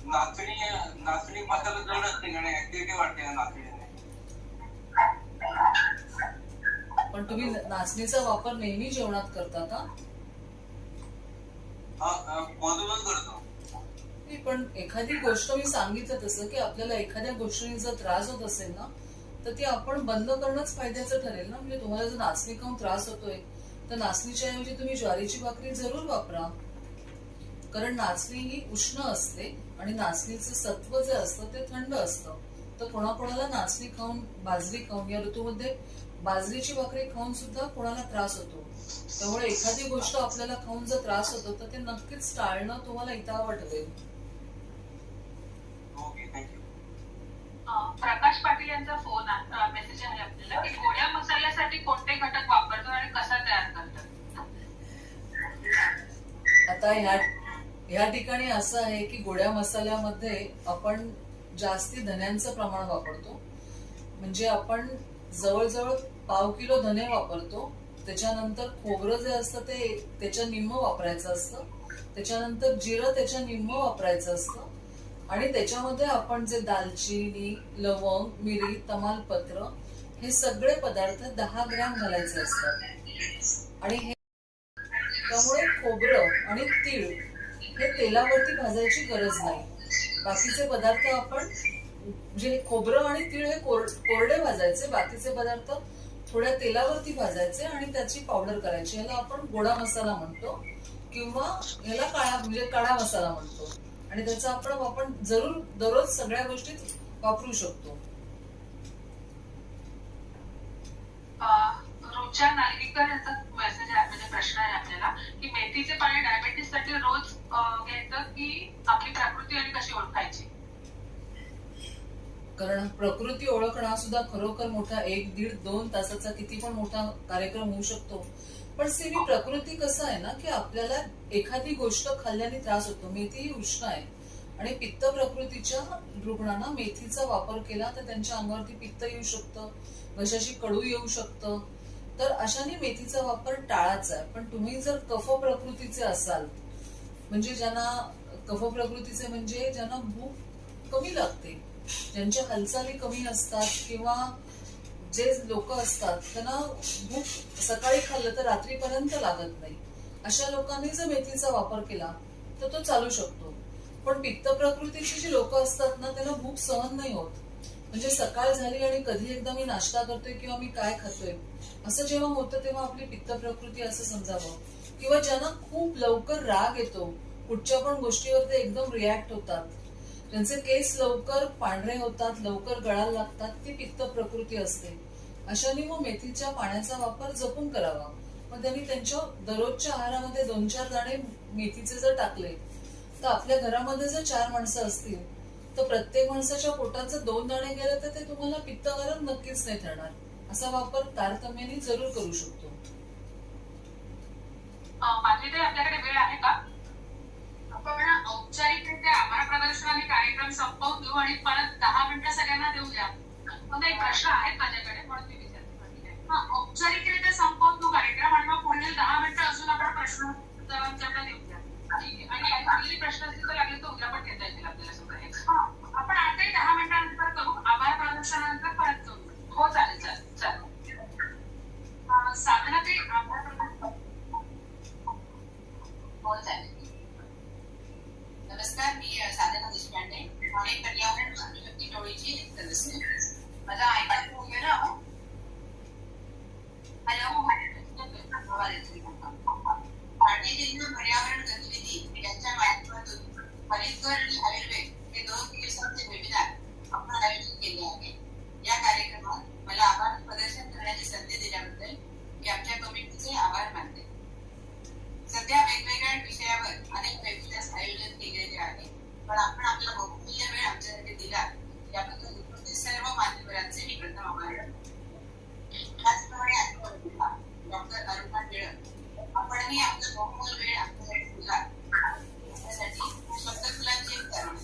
नाचणी मसाला जड असते का? ऍक्टिव्हिटी वाटते का नाचणीने? पण तुम्ही नाचणीचा वापर नेहमी जेवणात करता का? मधूनच करतो. पण एखादी गोष्ट मी सांगितलं तसं की आपल्याला एखाद्या गोष्टीने जर त्रास होत असेल ना तर ती आपण बंद करणंच फायद्याचं ठरेल ना. म्हणजे तुम्हाला जर नाचणी खाऊन त्रास होतोय तर नाचणीच्या ऐवजी तुम्ही ज्वारीची भाकरी जरूर वापरा. कारण नाचणी ही उष्ण असते आणि नाचणीचं सत्व जे असतं ते थंड असतं. तर कोणाकोणाला नाचणी खाऊन, बाजरी खाऊन, या ऋतूमध्ये बाजरीची भाकरी खाऊन सुद्धा कोणाला त्रास होतो. त्यामुळे एखादी गोष्ट आपल्याला खाऊन जर त्रास होतो तर ते नक्कीच टाळणं तुम्हाला हितावं ठरेल. Okay, thank you. प्रकाश पाटील यांचा मेसेज आहे आपल्याला की गोड्या मसाल्यासाठी कोणते घटक वापरतात आणि कसा तयार करतात? आता ह्या ठिकाणी असं आहे की गोड्या मसाल्यामध्ये आपण जास्ती धन्यांचं प्रमाण वापरतो. म्हणजे आपण जवळजवळ 1/2 किलो धने वापरतो. त्याच्यानंतर खोबरं जे असतं ते त्याच्या निम्म वापरायचं असतं. त्याच्यानंतर जिरं त्याच्या निम्म वापरायचं असतं. आणि त्याच्यामध्ये आपण जे दालचिनी, लवंग, मिरी, तमालपत्र हे सगळे पदार्थ 10 ग्रॅम घालायचे असतात. आणि त्यामुळे खोबरं आणि तीळ हे तेलावरती भाजायची गरज नाही. बाकीचे पदार्थ आपण म्हणजे खोबरं आणि तीळ हे कोरडे भाजायचे, बाकीचे पदार्थ थोड्या तेलावरती भाजायचे आणि त्याची पावडर करायची. ह्याला आपण गोडा मसाला म्हणतो किंवा ह्याला काळा मसाला म्हणतो. आणि त्याचा आपण जरूर दररोज सगळ्या गोष्टीत वापरू शकतो. रुचा नार्वेकर यांचा मेसेज आहे, म्हणजे प्रश्न आहे आपल्याला की मेथीचे पाणी डायबेटीस साठी रोज घ्यायचं की आपली प्रकृती आणि कशी ओळखायची? कारण प्रकृती ओळखणं हा सुद्धा खरोखर मोठा 1-1.5-2 तासाचा किती पण मोठा कार्यक्रम होऊ शकतो. पण सिमी प्रकृती कसं आहे ना की आपल्याला एखादी गोष्ट खाल्ल्याने त्रास होतो. मेथी ही उष्ण आहे आणि पित्त प्रकृतीच्या रुग्णांना मेथीचा वापर केला तर त्यांच्या अंगावरती पित्त येऊ शकतं, घशाशी कडू येऊ शकतं. तर अशाने मेथीचा वापर टाळायचा आहे. पण तुम्ही जर कफ प्रकृतीचे असाल, म्हणजे ज्यांना कफ प्रकृतीचे म्हणजे ज्यांना भूक कमी लागते, ज्यांच्या हालचाली कमी असतात किंवा जे लोक असतात त्यांना भूक सकाळी खाल्लं तर रात्रीपर्यंत लागत नाही, अशा लोकांनी जर मेथीचा वापर केला तर तो चालू शकतो. पण पित्त प्रकृतीची जी लोक असतात ना त्यांना भूक सहन नाही होत. म्हणजे सकाळ झाली आणि कधी एकदा मी नाश्ता करतोय किंवा मी काय खातोय असं जेव्हा होतं तेव्हा आपली पित्त प्रकृती असं समजावं. किंवा ज्यांना खूप लवकर राग येतो, कुठच्या पण गोष्टीवर ते एकदम रिॲक्ट होतात, त्यांचे केस लवकर पांढरे होतात, लवकर गळायला लागतात, ती पित्त प्रकृती असते. अशाने मग मेथीच्या पाण्याचा वापर जपून करावा. मग त्यांनी त्यांच्या दररोजच्या आहारामध्ये 2-4 दाणे मेथीचे जर टाकले तर आपल्या घरामध्ये जर 4 माणसं असतील तर प्रत्येक माणसाच्या पोटात जर 2 दाणे गेले तर ते तुम्हाला पित्तकारक नक्कीच नाही ठरणार. असा वापर तारतम्याने जरूर करू शकतो. माझी ते आपल्याकडे वेळ आहे का? आपण औपचारिकरित्या आभार प्रदर्शन आणि कार्यक्रम संपवून घेऊ आणि परत 10 मिनिटं सगळ्यांना देऊया. नाही, प्रश्न आहेत माझ्याकडे म्हणून मी विचारते. हा, औपचारिकरित्या संपवून घेऊ कार्यक्रम आणि मग पुढील 10 मिनिटं अजून आपण प्रश्नोत्तरांच्याकडे देऊया. ठीक आहे. आणि आणखी प्रश्न असतील तर लागले तर उद्या पण घेता येतील आपल्याला समजा. हा, आपण आताही 10 मिनिटांनंतर करू. आभार प्रदर्शनानंतर परत करू. हो, चालेल चालेल चालेल. साधना ते आभार प्रदर्शन. हो, चालेल. नमस्कार, मी साधना देशपांडे, ठाणे पर्यावरण मातृशक्ती टोळीची एक सदस्य. माझा ऐकायला होतोय ना? हॅलो. ठाणे जिल्हा पर्यावरण गतिविधी यांच्या माध्यमातून हरितघर आणि आयुर्वेद हे 2 दिवसांचे वेबिनार आपण आयोजित केले आहे. या कार्यक्रमात मला आभार प्रदर्शन करण्याची संधी दिल्याबद्दल मी आमच्या कमिटीचे आभार मानते. सध्या वेगवेगळ्या विषयावर अनेक वेबिनार्स आयोजित केलेले आहे, पण आपण आपला बहुमूल्य वेळ आमच्यासाठी दिला याबद्दल उपस्थित सर्व मान्यवरांचे मी प्रथम आभार मानते. त्याचप्रमाणे डॉक्टर अरुणा टिळक, आपणही आपला बहुमूल्य वेळ आमच्यासाठी दिला यासाठी शब्दफुलांची एक तरुणी.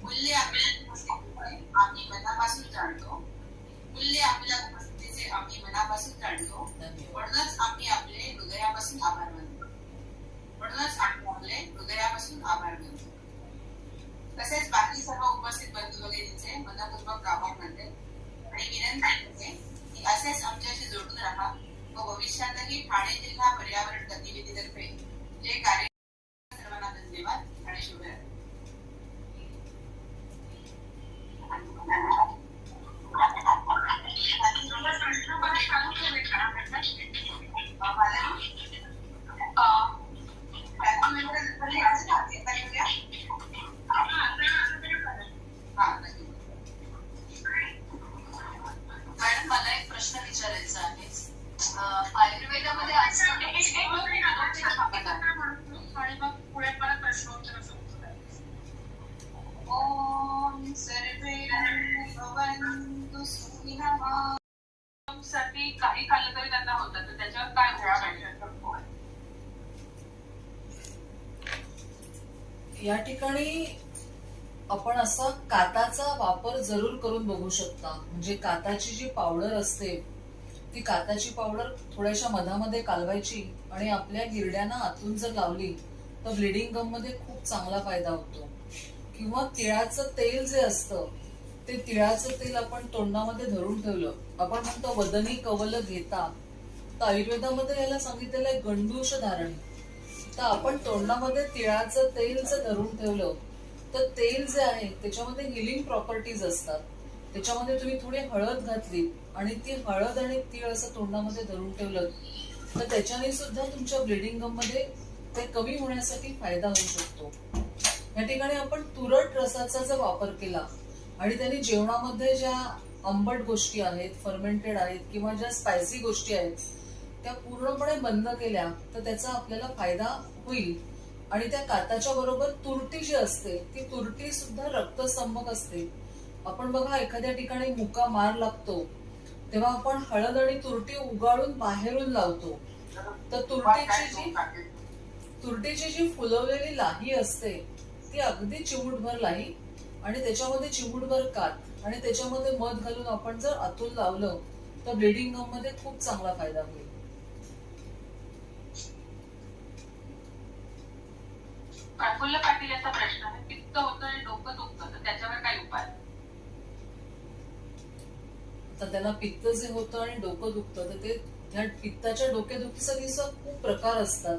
मूल्य आपल्या उपस्थितीचे आम्ही मनापासून जाणतो, मूल्य आपल्या उपस्थितीचे आम्ही मनापासून जाणतो, म्हणूनच आम्ही आपले हृदयापासून आभार मानतो. तसेच बाकी सर्व उपस्थित बंधू भगिनींचे मनपूर्वक आभार मानते आणि विनंती करते की असेच आमच्याशी जोडून राहा व भविष्यातही ठाणे जिल्हा पर्यावरण गतिविधीतर्फे जे कार्य. सर्वांना धन्यवाद आणि शुभरात्री. मॅडम, मला एक प्रश्न विचारायचा आहे. आयुर्वेदामध्ये आजकाल आणि मग पुढे परत प्रश्नोत्तर साठी काही खाल्लं तरी त्यांना होतं, तर त्याच्यावर काय गोळा पाहिजे? या ठिकाणी आपण असा काताचा वापर जरूर करून बघू शकता. म्हणजे काताची जी पावडर असते ती काताची पावडर थोड्याशा मधामध्ये कालवायची आणि आपल्या गिरड्यांना आतून जर लावली तर ब्लिडिंग गम मध्ये खूप चांगला फायदा होतो. किंवा तिळाचं तेल जे असतं ते तिळाचं तेल आपण तोंडामध्ये धरून ठेवलं, आपण म्हणतो वदनी कवल घेता, तर आयुर्वेदामध्ये याला सांगितलेलं आहे गंडूष धारण. तर आपण तोंडामध्ये तिळाचं तेल जर धरून ठेवलं तर तेल जे आहे त्याच्यामध्ये हिलिंग प्रॉपर्टीज असतात. त्याच्यामध्ये तुम्ही थोडी हळद घातली आणि ती हळद आणि तीळ असं तोंडामध्ये धरून ठेवलं तर त्याच्याने सुद्धा तुमच्या ब्लिडिंग गम मध्ये ते कमी होण्यासाठी फायदा होऊ शकतो. या ठिकाणी आपण तुरट रसाचा जर वापर केला आणि त्याने जेवणामध्ये ज्या आंबट गोष्टी आहेत, फर्मेंटेड आहेत किंवा ज्या स्पायसी गोष्टी आहेत त्या पूर्णपणे बंद केल्या तर त्याचा आपल्याला फायदा होईल. आणि त्या काताच्या बरोबर तुरटी जी असते ती तुरटी सुद्धा रक्तसंबक असते. आपण बघा एखाद्या ठिकाणी मुका मार लागतो तेव्हा आपण हळद आणि तुरटी उगाळून बाहेरून लावतो. तर तुरटीची जी फुलवलेली लाही असते ती अगदी चिमूटभर लाही आणि त्याच्यामध्ये चिमूटभर कात आणि त्याच्यामध्ये मध घालून आपण जर आतून लावलं तर ब्लिडिंग गम मध्ये खूप चांगला फायदा होईल. प्रफुल्ल पाटील याचा प्रश्न आहे, पित्त होतं आणि डोकं दुखतं तर त्याच्यावर काय उपाय? तर त्यांना पित्त जे होतं आणि डोकं दुखतं तर ते त्या पित्ताच्या डोकेदुखीसाठी खूप प्रकार असतात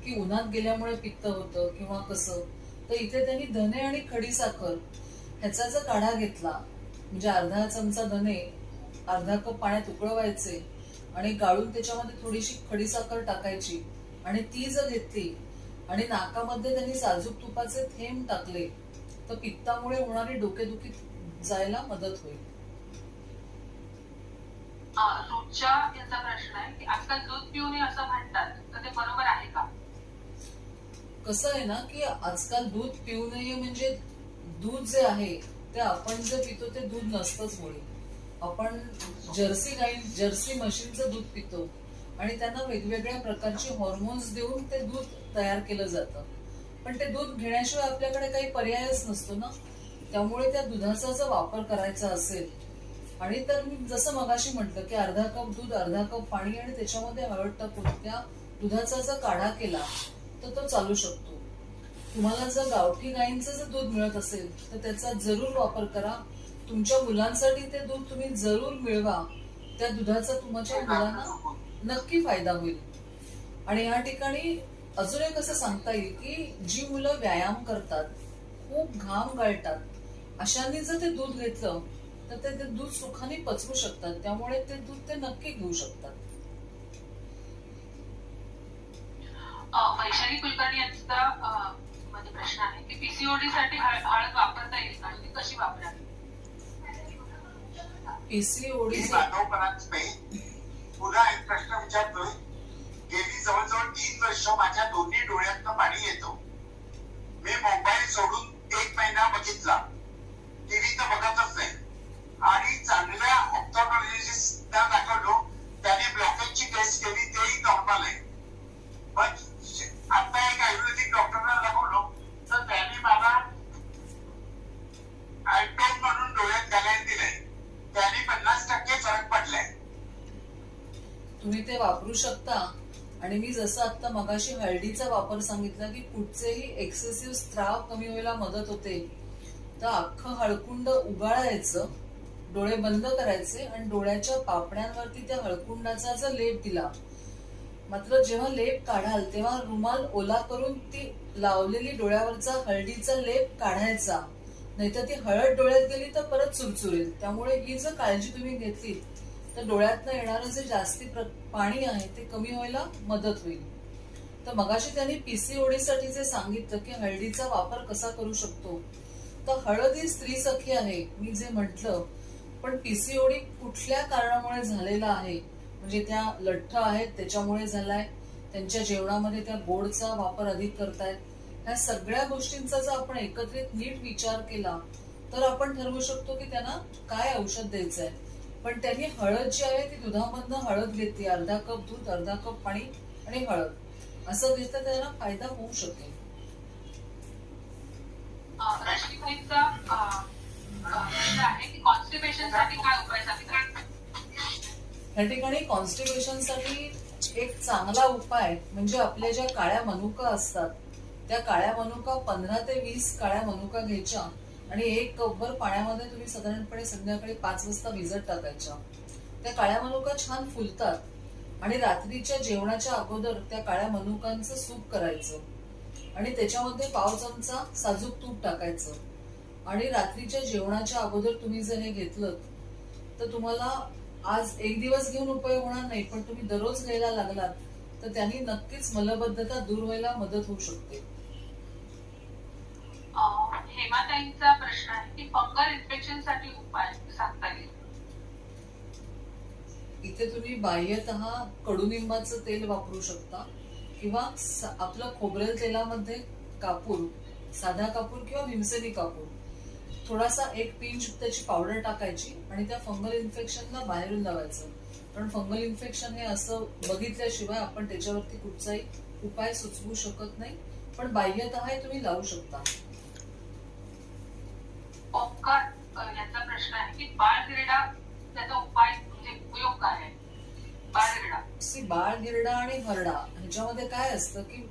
की उन्हात गेल्यामुळे पित्त होतं किंवा कसं. तर इथे त्यांनी धने आणि खडीसाखर ह्याचा जर काढा घेतला म्हणजे अर्धा चमचा धने अर्धा कप पाण्यात उकळवायचे आणि गाळून त्याच्यामध्ये थोडीशी खडीसाखर टाकायची आणि ती जर घेतली आणि नाकामध्ये त्यांनी साजूक तुपाचे थेंब टाकले तर पित्तामुळे होणारी डोकेदुखी जायला मदत होईल. रोजच्या याचा प्रश्न आहे की आजकाल दूध पिऊ नये असं म्हणतात तर ते बरोबर आहे का? कसं आहे ना की आजकाल दूध पिऊ नये म्हणजे दूध जे आहे ते आपण जे पितो ते दूध नसतंच मुळे. आपण जर्सी म्हशींचं दूध पितो आणि त्यांना वेगवेगळ्या प्रकारचे हॉर्मोन्स देऊन ते दूध तयार केलं जातं. पण ते दूध घेण्याशिवाय आपल्याकडे काही पर्यायच नसतो ना. त्यामुळे त्या दुधाचा जर वापर करायचा असेल आणि तर मी जसं मगाशी म्हटलं की अर्धा कप दूध अर्धा कप पाणी आणि त्याच्यामध्ये हळद टाकून त्या दुधाचा जर काढा केला तर तो चालू शकतो. तुम्हाला जर गावठी गाईंचं जर दूध मिळत असेल तर त्याचा जरूर वापर करा. तुमच्या मुलांसाठी ते दूध तुम्ही जरूर मिळवा. त्या दुधाचा तुमच्या मुलांना नक्की फायदा होईल. आणि या ठिकाणी अजून एक असं सांगता येईल की जी मुलं व्यायाम करतात खूप घाम गाळतात अशांनी जर ते दूध घेतलं तर ते दूध सुखाने पचवू शकतात. त्यामुळे ते दूध ते नक्की घेऊ शकतात. वैशाली कुलकर्णी यांचा म्हणजे प्रश्न आहे की पीसीओडी साठी हळद वापरता येईल आणि ती कशी वापरावी? पीसीओडी पुन्हा एक प्रश्न विचारतोय. गेली जवळजवळ 3 वर्ष माझ्या दोन्ही डोळ्यातनं पाणी येतो. मी मोबाईल सोडून 1 महिना बघितला, टीव्ही तर बघतच नाही आणि चांगल्या ऑप्थॉल्मॉलॉजिस्टला दाखवलो. त्याने ब्लॉकेजची टेस्ट केली तेही नॉर्मल आहे. पण आता एक आयुर्वेदिक डॉक्टरला दाखवलो तर त्याने मला आयटॉन म्हणून डोळ्यात घालायला दिलंय. त्याने 50% फरक पडलाय. तुम्ही ते वापरू शकता. आणि मी जसं आता मगाशी हळदीचा वापर सांगितला की कुठचेही एक्सेसिव्ह स्त्राव कमी व्हायला मदत होते. तर अख्खं हळकुंड उगाळायचं, डोळे बंद करायचे आणि डोळ्याच्या पापण्यांवरती त्या हळकुंडाचा जर लेप दिला. मात्र जेव्हा लेप काढाल तेव्हा रुमाल ओला करून ती लावलेली डोळ्यावरचा हळदीचा लेप काढायचा. नाहीतर ती हळद डोळ्यात गेली तर परत चुरचुरेल. त्यामुळे ही जर काळजी तुम्ही घेतली तर डोळ्यातनं येणारं जे जास्ती पाणी आहे ते कमी व्हायला मदत होईल. तर मगाशी त्यांनी पीसीओडी साठी जे सांगितलं की हळदीचा वापर कसा करू शकतो. तर हळद ही स्त्री सखी आहे मी जे म्हटलं. पण पीसीओडी कुठल्या कारणामुळे झालेला आहे म्हणजे त्या लठ्ठ आहेत त्याच्यामुळे झालाय, त्यांच्या जेवणामध्ये त्या गोडचा वापर अधिक करतायत. ह्या सगळ्या गोष्टींचा जर आपण एकत्रित नीट विचार केला तर आपण ठरवू शकतो की त्यांना काय औषध द्यायचं आहे. पण त्यांनी हळद जी आहे ती दुधामधनं हळद घेतली, अर्धा कप दूध अर्धा कप पाणी आणि हळद असं घेतलं त्यांना फायदा होऊ शकेल. रश्मीताईंचा प्रश्न आहे की कॉन्स्टिपेशन साठी काय उपाय सांगतात? या ठिकाणी कॉन्स्टिपेशन साठी एक चांगला उपाय म्हणजे आपल्या ज्या काळ्या मनुका असतात त्या काळ्या मनुका 15 ते 20 काळ्या मनुका घ्यायच्या आणि 1 कपभर पाण्यामध्ये तुम्ही साधारणपणे संध्याकाळी 5 वाजता भिजत टाकायच्या. त्या काळ्या मनुका छान फुलतात आणि रात्रीच्या जेवणाच्या अगोदर त्या काळ्या मनुकांचं सूप करायचं आणि त्याच्यामध्ये पाव चमचा साजूक तूप टाकायचं आणि रात्रीच्या जेवणाच्या अगोदर तुम्ही जर हे घेतलं तर तुम्हाला आज एक दिवस घेऊन उपयोग होणार नाही. पण तुम्ही दररोज घ्यायला लागलात तर त्यांनी नक्कीच मलबद्धता दूर व्हायला मदत होऊ शकते. हेमाताईंचा प्रश्न आहे की फंगल इन्फेक्शन साठी उपाय सांगता येईल? इथे तुम्ही बाह्यतः कडुनिंबाचं तेल वापरू शकता किंवा आपलं खोबरेल तेलामध्ये कापूर, साधा कापूर किंवा भीमसेनी कापूर, थोडासा एक पिंच त्याची पावडर टाकायची आणि त्या फंगल इन्फेक्शनला बाहेरून लावायचं. कारण फंगल इन्फेक्शन हे असं बघितल्याशिवाय आपण त्याच्यावरती कुठचाही उपाय सुचवू शकत नाही, पण बाह्यतः हे तुम्ही लावू शकता. ओंकार यांचा प्रश्न आहे की बाळगिरडा त्याचा उपाय म्हणजे उपयोग काय आहे? बाळगिरडा बाळगिरडा आणि हरडा ह्याच्यामध्ये काय असतं की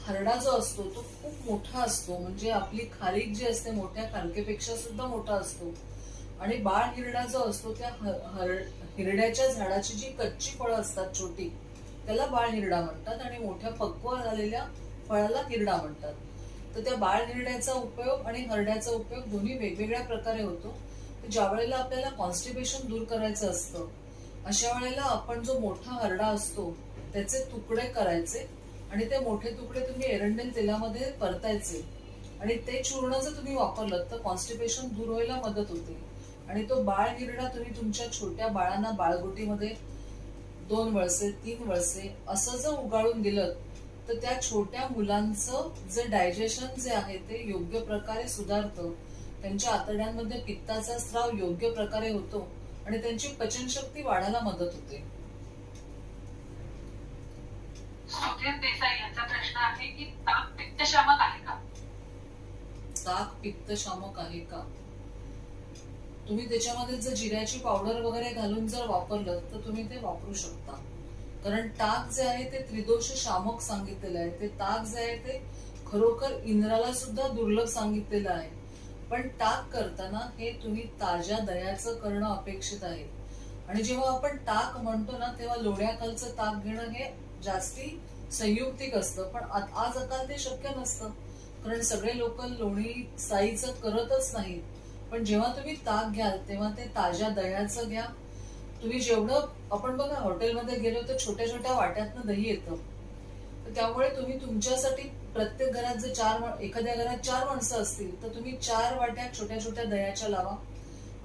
हरडा जो असतो तो खूप मोठा असतो, म्हणजे आपली खारीक जी असते मोठ्या खारकेपेक्षा सुद्धा मोठा असतो. आणि बाळगिरडा जो असतो त्या हिरड्याच्या झाडाची जी कच्ची फळं असतात छोटी, त्याला बाळहिरडा म्हणतात आणि मोठ्या पक्व झालेल्या फळाला हिरडा म्हणतात. तर त्या बाळहिरड्याचा उपयोग आणि हरड्याचा उपयोग दोन्ही वेगवेगळ्या प्रकारे होतो. ज्या वेळेला आपल्याला कॉन्स्टिपेशन दूर करायचं असतं अशा वेळेला आपण जो मोठा हरडा असतो त्याचे तुकडे करायचे आणि ते मोठे तुकडे तुम्ही एरंडेल तेलामध्ये परतायचे आणि ते चूर्ण जर तुम्ही वापरलं तर कॉन्स्टिपेशन दूर व्हायला मदत होते. आणि तो बाळगिरडा तुम्ही तुमच्या छोट्या बाळांना बाळगोटीमध्ये 2 वळसे 3 वळसे असं जर उगाळून दिलं तर त्या छोट्या मुलांचं जे डायजेशन जे आहे ते योग्य प्रकारे सुधारतं, त्यांच्या आतड्यांमध्ये पित्ताचा स्राव योग्य प्रकारे होतो आणि त्यांची पचनशक्ती वाढायला मदत होते. सुधीर देसाई यांचा प्रश्न आहे की ताक पित्तशामक आहे का? ताक पित्तशामक आहे का? तुम्ही त्याच्यामध्ये जर जिऱ्याची पावडर वगैरे घालून जर वापरलं तर तुम्ही ते वापरू शकता. कारण ताक जे आहे ते त्रिदोष शामक सांगितलेलं आहे. ते ताक जे आहे ते खरोखर इंद्राला सुद्धा दुर्लभ सांगितलेलं आहे. पण ताक करताना हे तुम्ही ताज्या दह्याचं करणं अपेक्षित आहे. आणि जेव्हा आपण ताक म्हणतो ना तेव्हा लोण्याखालचं ताक घेणं हे जास्ती संयुक्तिक असतं, पण आजकाल ते शक्य नसतं कारण सगळे लोक लोणी साईचं करतच नाहीत. पण जेव्हा तुम्ही ताक घ्याल तेव्हा ते ताज्या दह्याचं घ्या. तुम्ही जेवढं आपण बघा हॉटेलमध्ये गेलो तर छोट्या छोट्या वाट्यातनं दही येतं, तर त्यामुळे तुम्ही तुमच्यासाठी प्रत्येक घरात जर एखाद्या घरात 4 माणसं असतील तर तुम्ही 4 वाट्या छोट्या छोट्या दह्याच्या लावा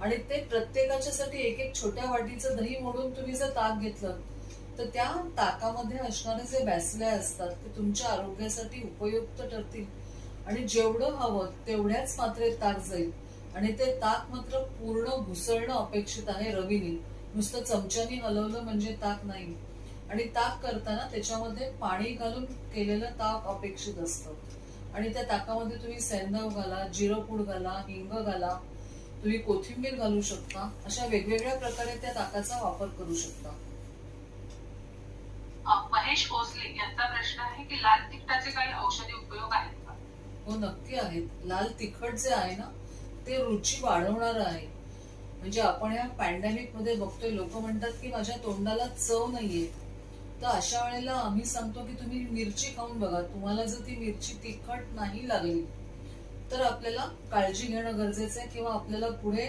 आणि ते प्रत्येकाच्यासाठी एक एक छोट्या वाटीचं दही मोडून तुम्ही जर ताक घेतलं तर त्या ताकामध्ये असणारे जे बॅसिले असतात ते तुमच्या आरोग्यासाठी उपयुक्त ठरतील. आणि जेवढं हवं तेवढ्याच मात्रेत ताक जाईल आणि ते ताक मात्र पूर्ण घुसळणं अपेक्षित आहे रवीने. नुसतं चमच्याने हलवलं म्हणजे ताक नाही. आणि ताक करताना त्याच्यामध्ये पाणी घालून केलेलं ताक अपेक्षित असतं. आणि त्या ताकामध्ये तुम्ही सैंधव घाला, जिरपूड घाला, हिंग घाला, तुम्ही कोथिंबीर घालू शकता. अशा वेगवेगळ्या प्रकारे त्या ताकाचा वापर करू शकता. महेश ओसले यांचा प्रश्न आहे की लाल तिखटाचे काही औषधी उपयोग आहेत का? हो, नक्की आहेत. लाल तिखट जे आहे ना ते रुची वाढवणार आहे. म्हणजे आपण या पॅन्डेमिक मध्ये बघतोय लोक म्हणतात की माझ्या तोंडाला चव नाहीये, तर अशा वेळेला आम्ही सांगतो की तुम्ही मिरची खाऊन बघा. तुम्हाला जर ती मिरची तिखट नाही लागली तर आपल्याला काळजी घेणं गरजेचं आहे किंवा आपल्याला पुढे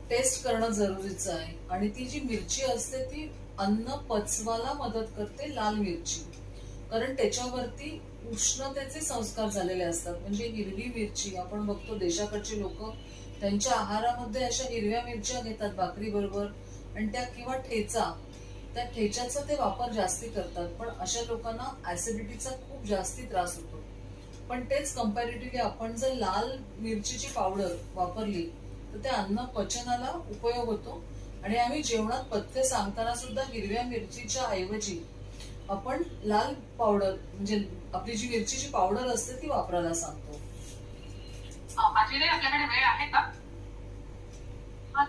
टेस्ट करणं जरुरीचं आहे. आणि ती जी मिरची असते ती अन्न पचवायला मदत करते, लाल मिरची. कारण त्याच्यावरती उष्णतेचे संस्कार झालेले असतात. म्हणजे हिरवी मिरची आपण बघतो देशाकडची लोक त्यांच्या आहारामध्ये अशा हिरव्या मिरच्या घेतात भाकरी बरोबर आणि त्या किंवा त्या ठेच्याचा ते वापर जास्ती करतात. पण अशा लोकांना ऍसिडिटीचा खूप जास्ती त्रास होतो. पण तेच कंपॅरेटिव्हली आपण जर लाल मिरचीची पावडर वापरली तर त्या अन्न पचनाला उपयोग होतो. आणि आम्ही जेवणात पथ्य सांगताना सुद्धा हिरव्या मिरचीच्या ऐवजी आपण लाल पावडर म्हणजे आपली जी मिरचीची पावडर असते ती वापरायला सांगतो. अजय आपल्याकडे वेळ आहे का?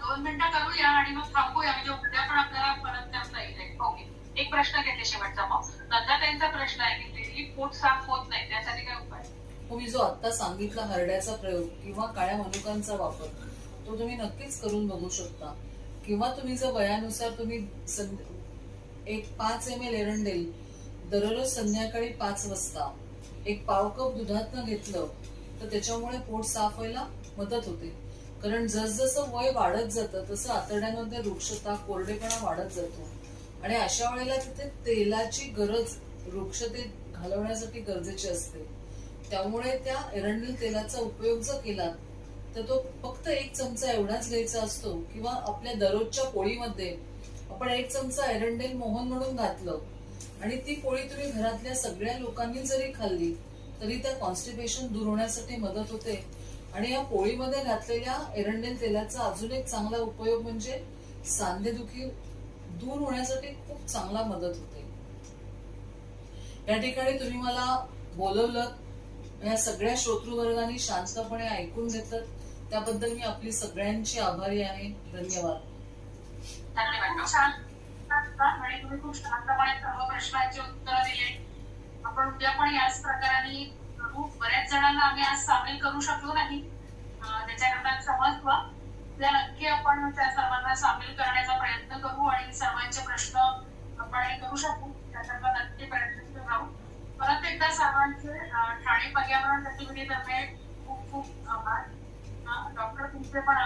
2 मिनिटं करूया आणि मग थांबूया, म्हणजे उद्या पण आपल्याला परत करता येईल. ओके, एक प्रश्न घेतले शेवटचा. मग नंदाताईंचा प्रश्न आहे की तेही पोट साफ होत नाही, त्यासाठी काय उपाय? मी जो आता सांगितला हरड्याचा प्रयोग किंवा काळ्या मनुकांचा वापर तो तुम्ही नक्कीच करून बघू शकता. किंवा तुम्ही जर वयानुसार तुम्ही एक 5 ml एरंडेल दररोज संध्याकाळी 5 वाजता एक पाव कप दुधातनं घेतलं तर त्याच्यामुळे पोट साफ व्हायला मदत होते. कारण जसजसं वय वाढत जातं तसं आतड्यांमध्ये वृक्षता कोरडेपणा वाढत जातो आणि अशा वेळेला तिथे तेलाची गरज वृक्षतेत घालवण्यासाठी गरजेची असते. त्यामुळे त्या एरंडेल तेलाचा उपयोग जर केला तर तो फक्त 1 चमचा एवढाच घ्यायचा असतो किंवा आपल्या दररोजच्या पोळीमध्ये आपण 1 चमचा एरंडेल मोहन म्हणून घातलं आणि ती पोळी तुम्ही घरातल्या सगळ्या लोकांनी जरी खाल्ली तरी त्या कॉन्स्टिपेशन दूर होण्यासाठी मदत होते. आणि या पोळीमध्ये घातलेल्या एरंडेल तेलाचा अजून एक चांगला उपयोग म्हणजे सांधेदुखी दूर होण्यासाठी खूप चांगला मदत होते. या ठिकाणी तुम्ही मला बोलवलं, या सगळ्या श्रोतृवर्गाने शांतपणे ऐकून घेतलं त्याबद्दल मी आपली सगळ्यांची आभारी आहे. धन्यवाद. धन्यवाद. छान आणि तुम्ही खूप शांतपणे सर्व प्रश्नांची उत्तरं दिली. आपण उद्या पण याच प्रकाराने खूप बऱ्याच जणांना आम्ही आज सामील करू शकलो नाही, त्याच्याकरता क्षमस्व. उद्या नक्की आपण त्या सर्वांना सामील करण्याचा प्रयत्न करू आणि सर्वांचे प्रश्न आपण हे करू शकू त्याकरता नक्की प्रयत्न राहू. परत एकदा सर्वांचे ठाणे पर्यावरण गतिविधीतर्फे खूप खूप आभार. डॉक्टर तुमचे पण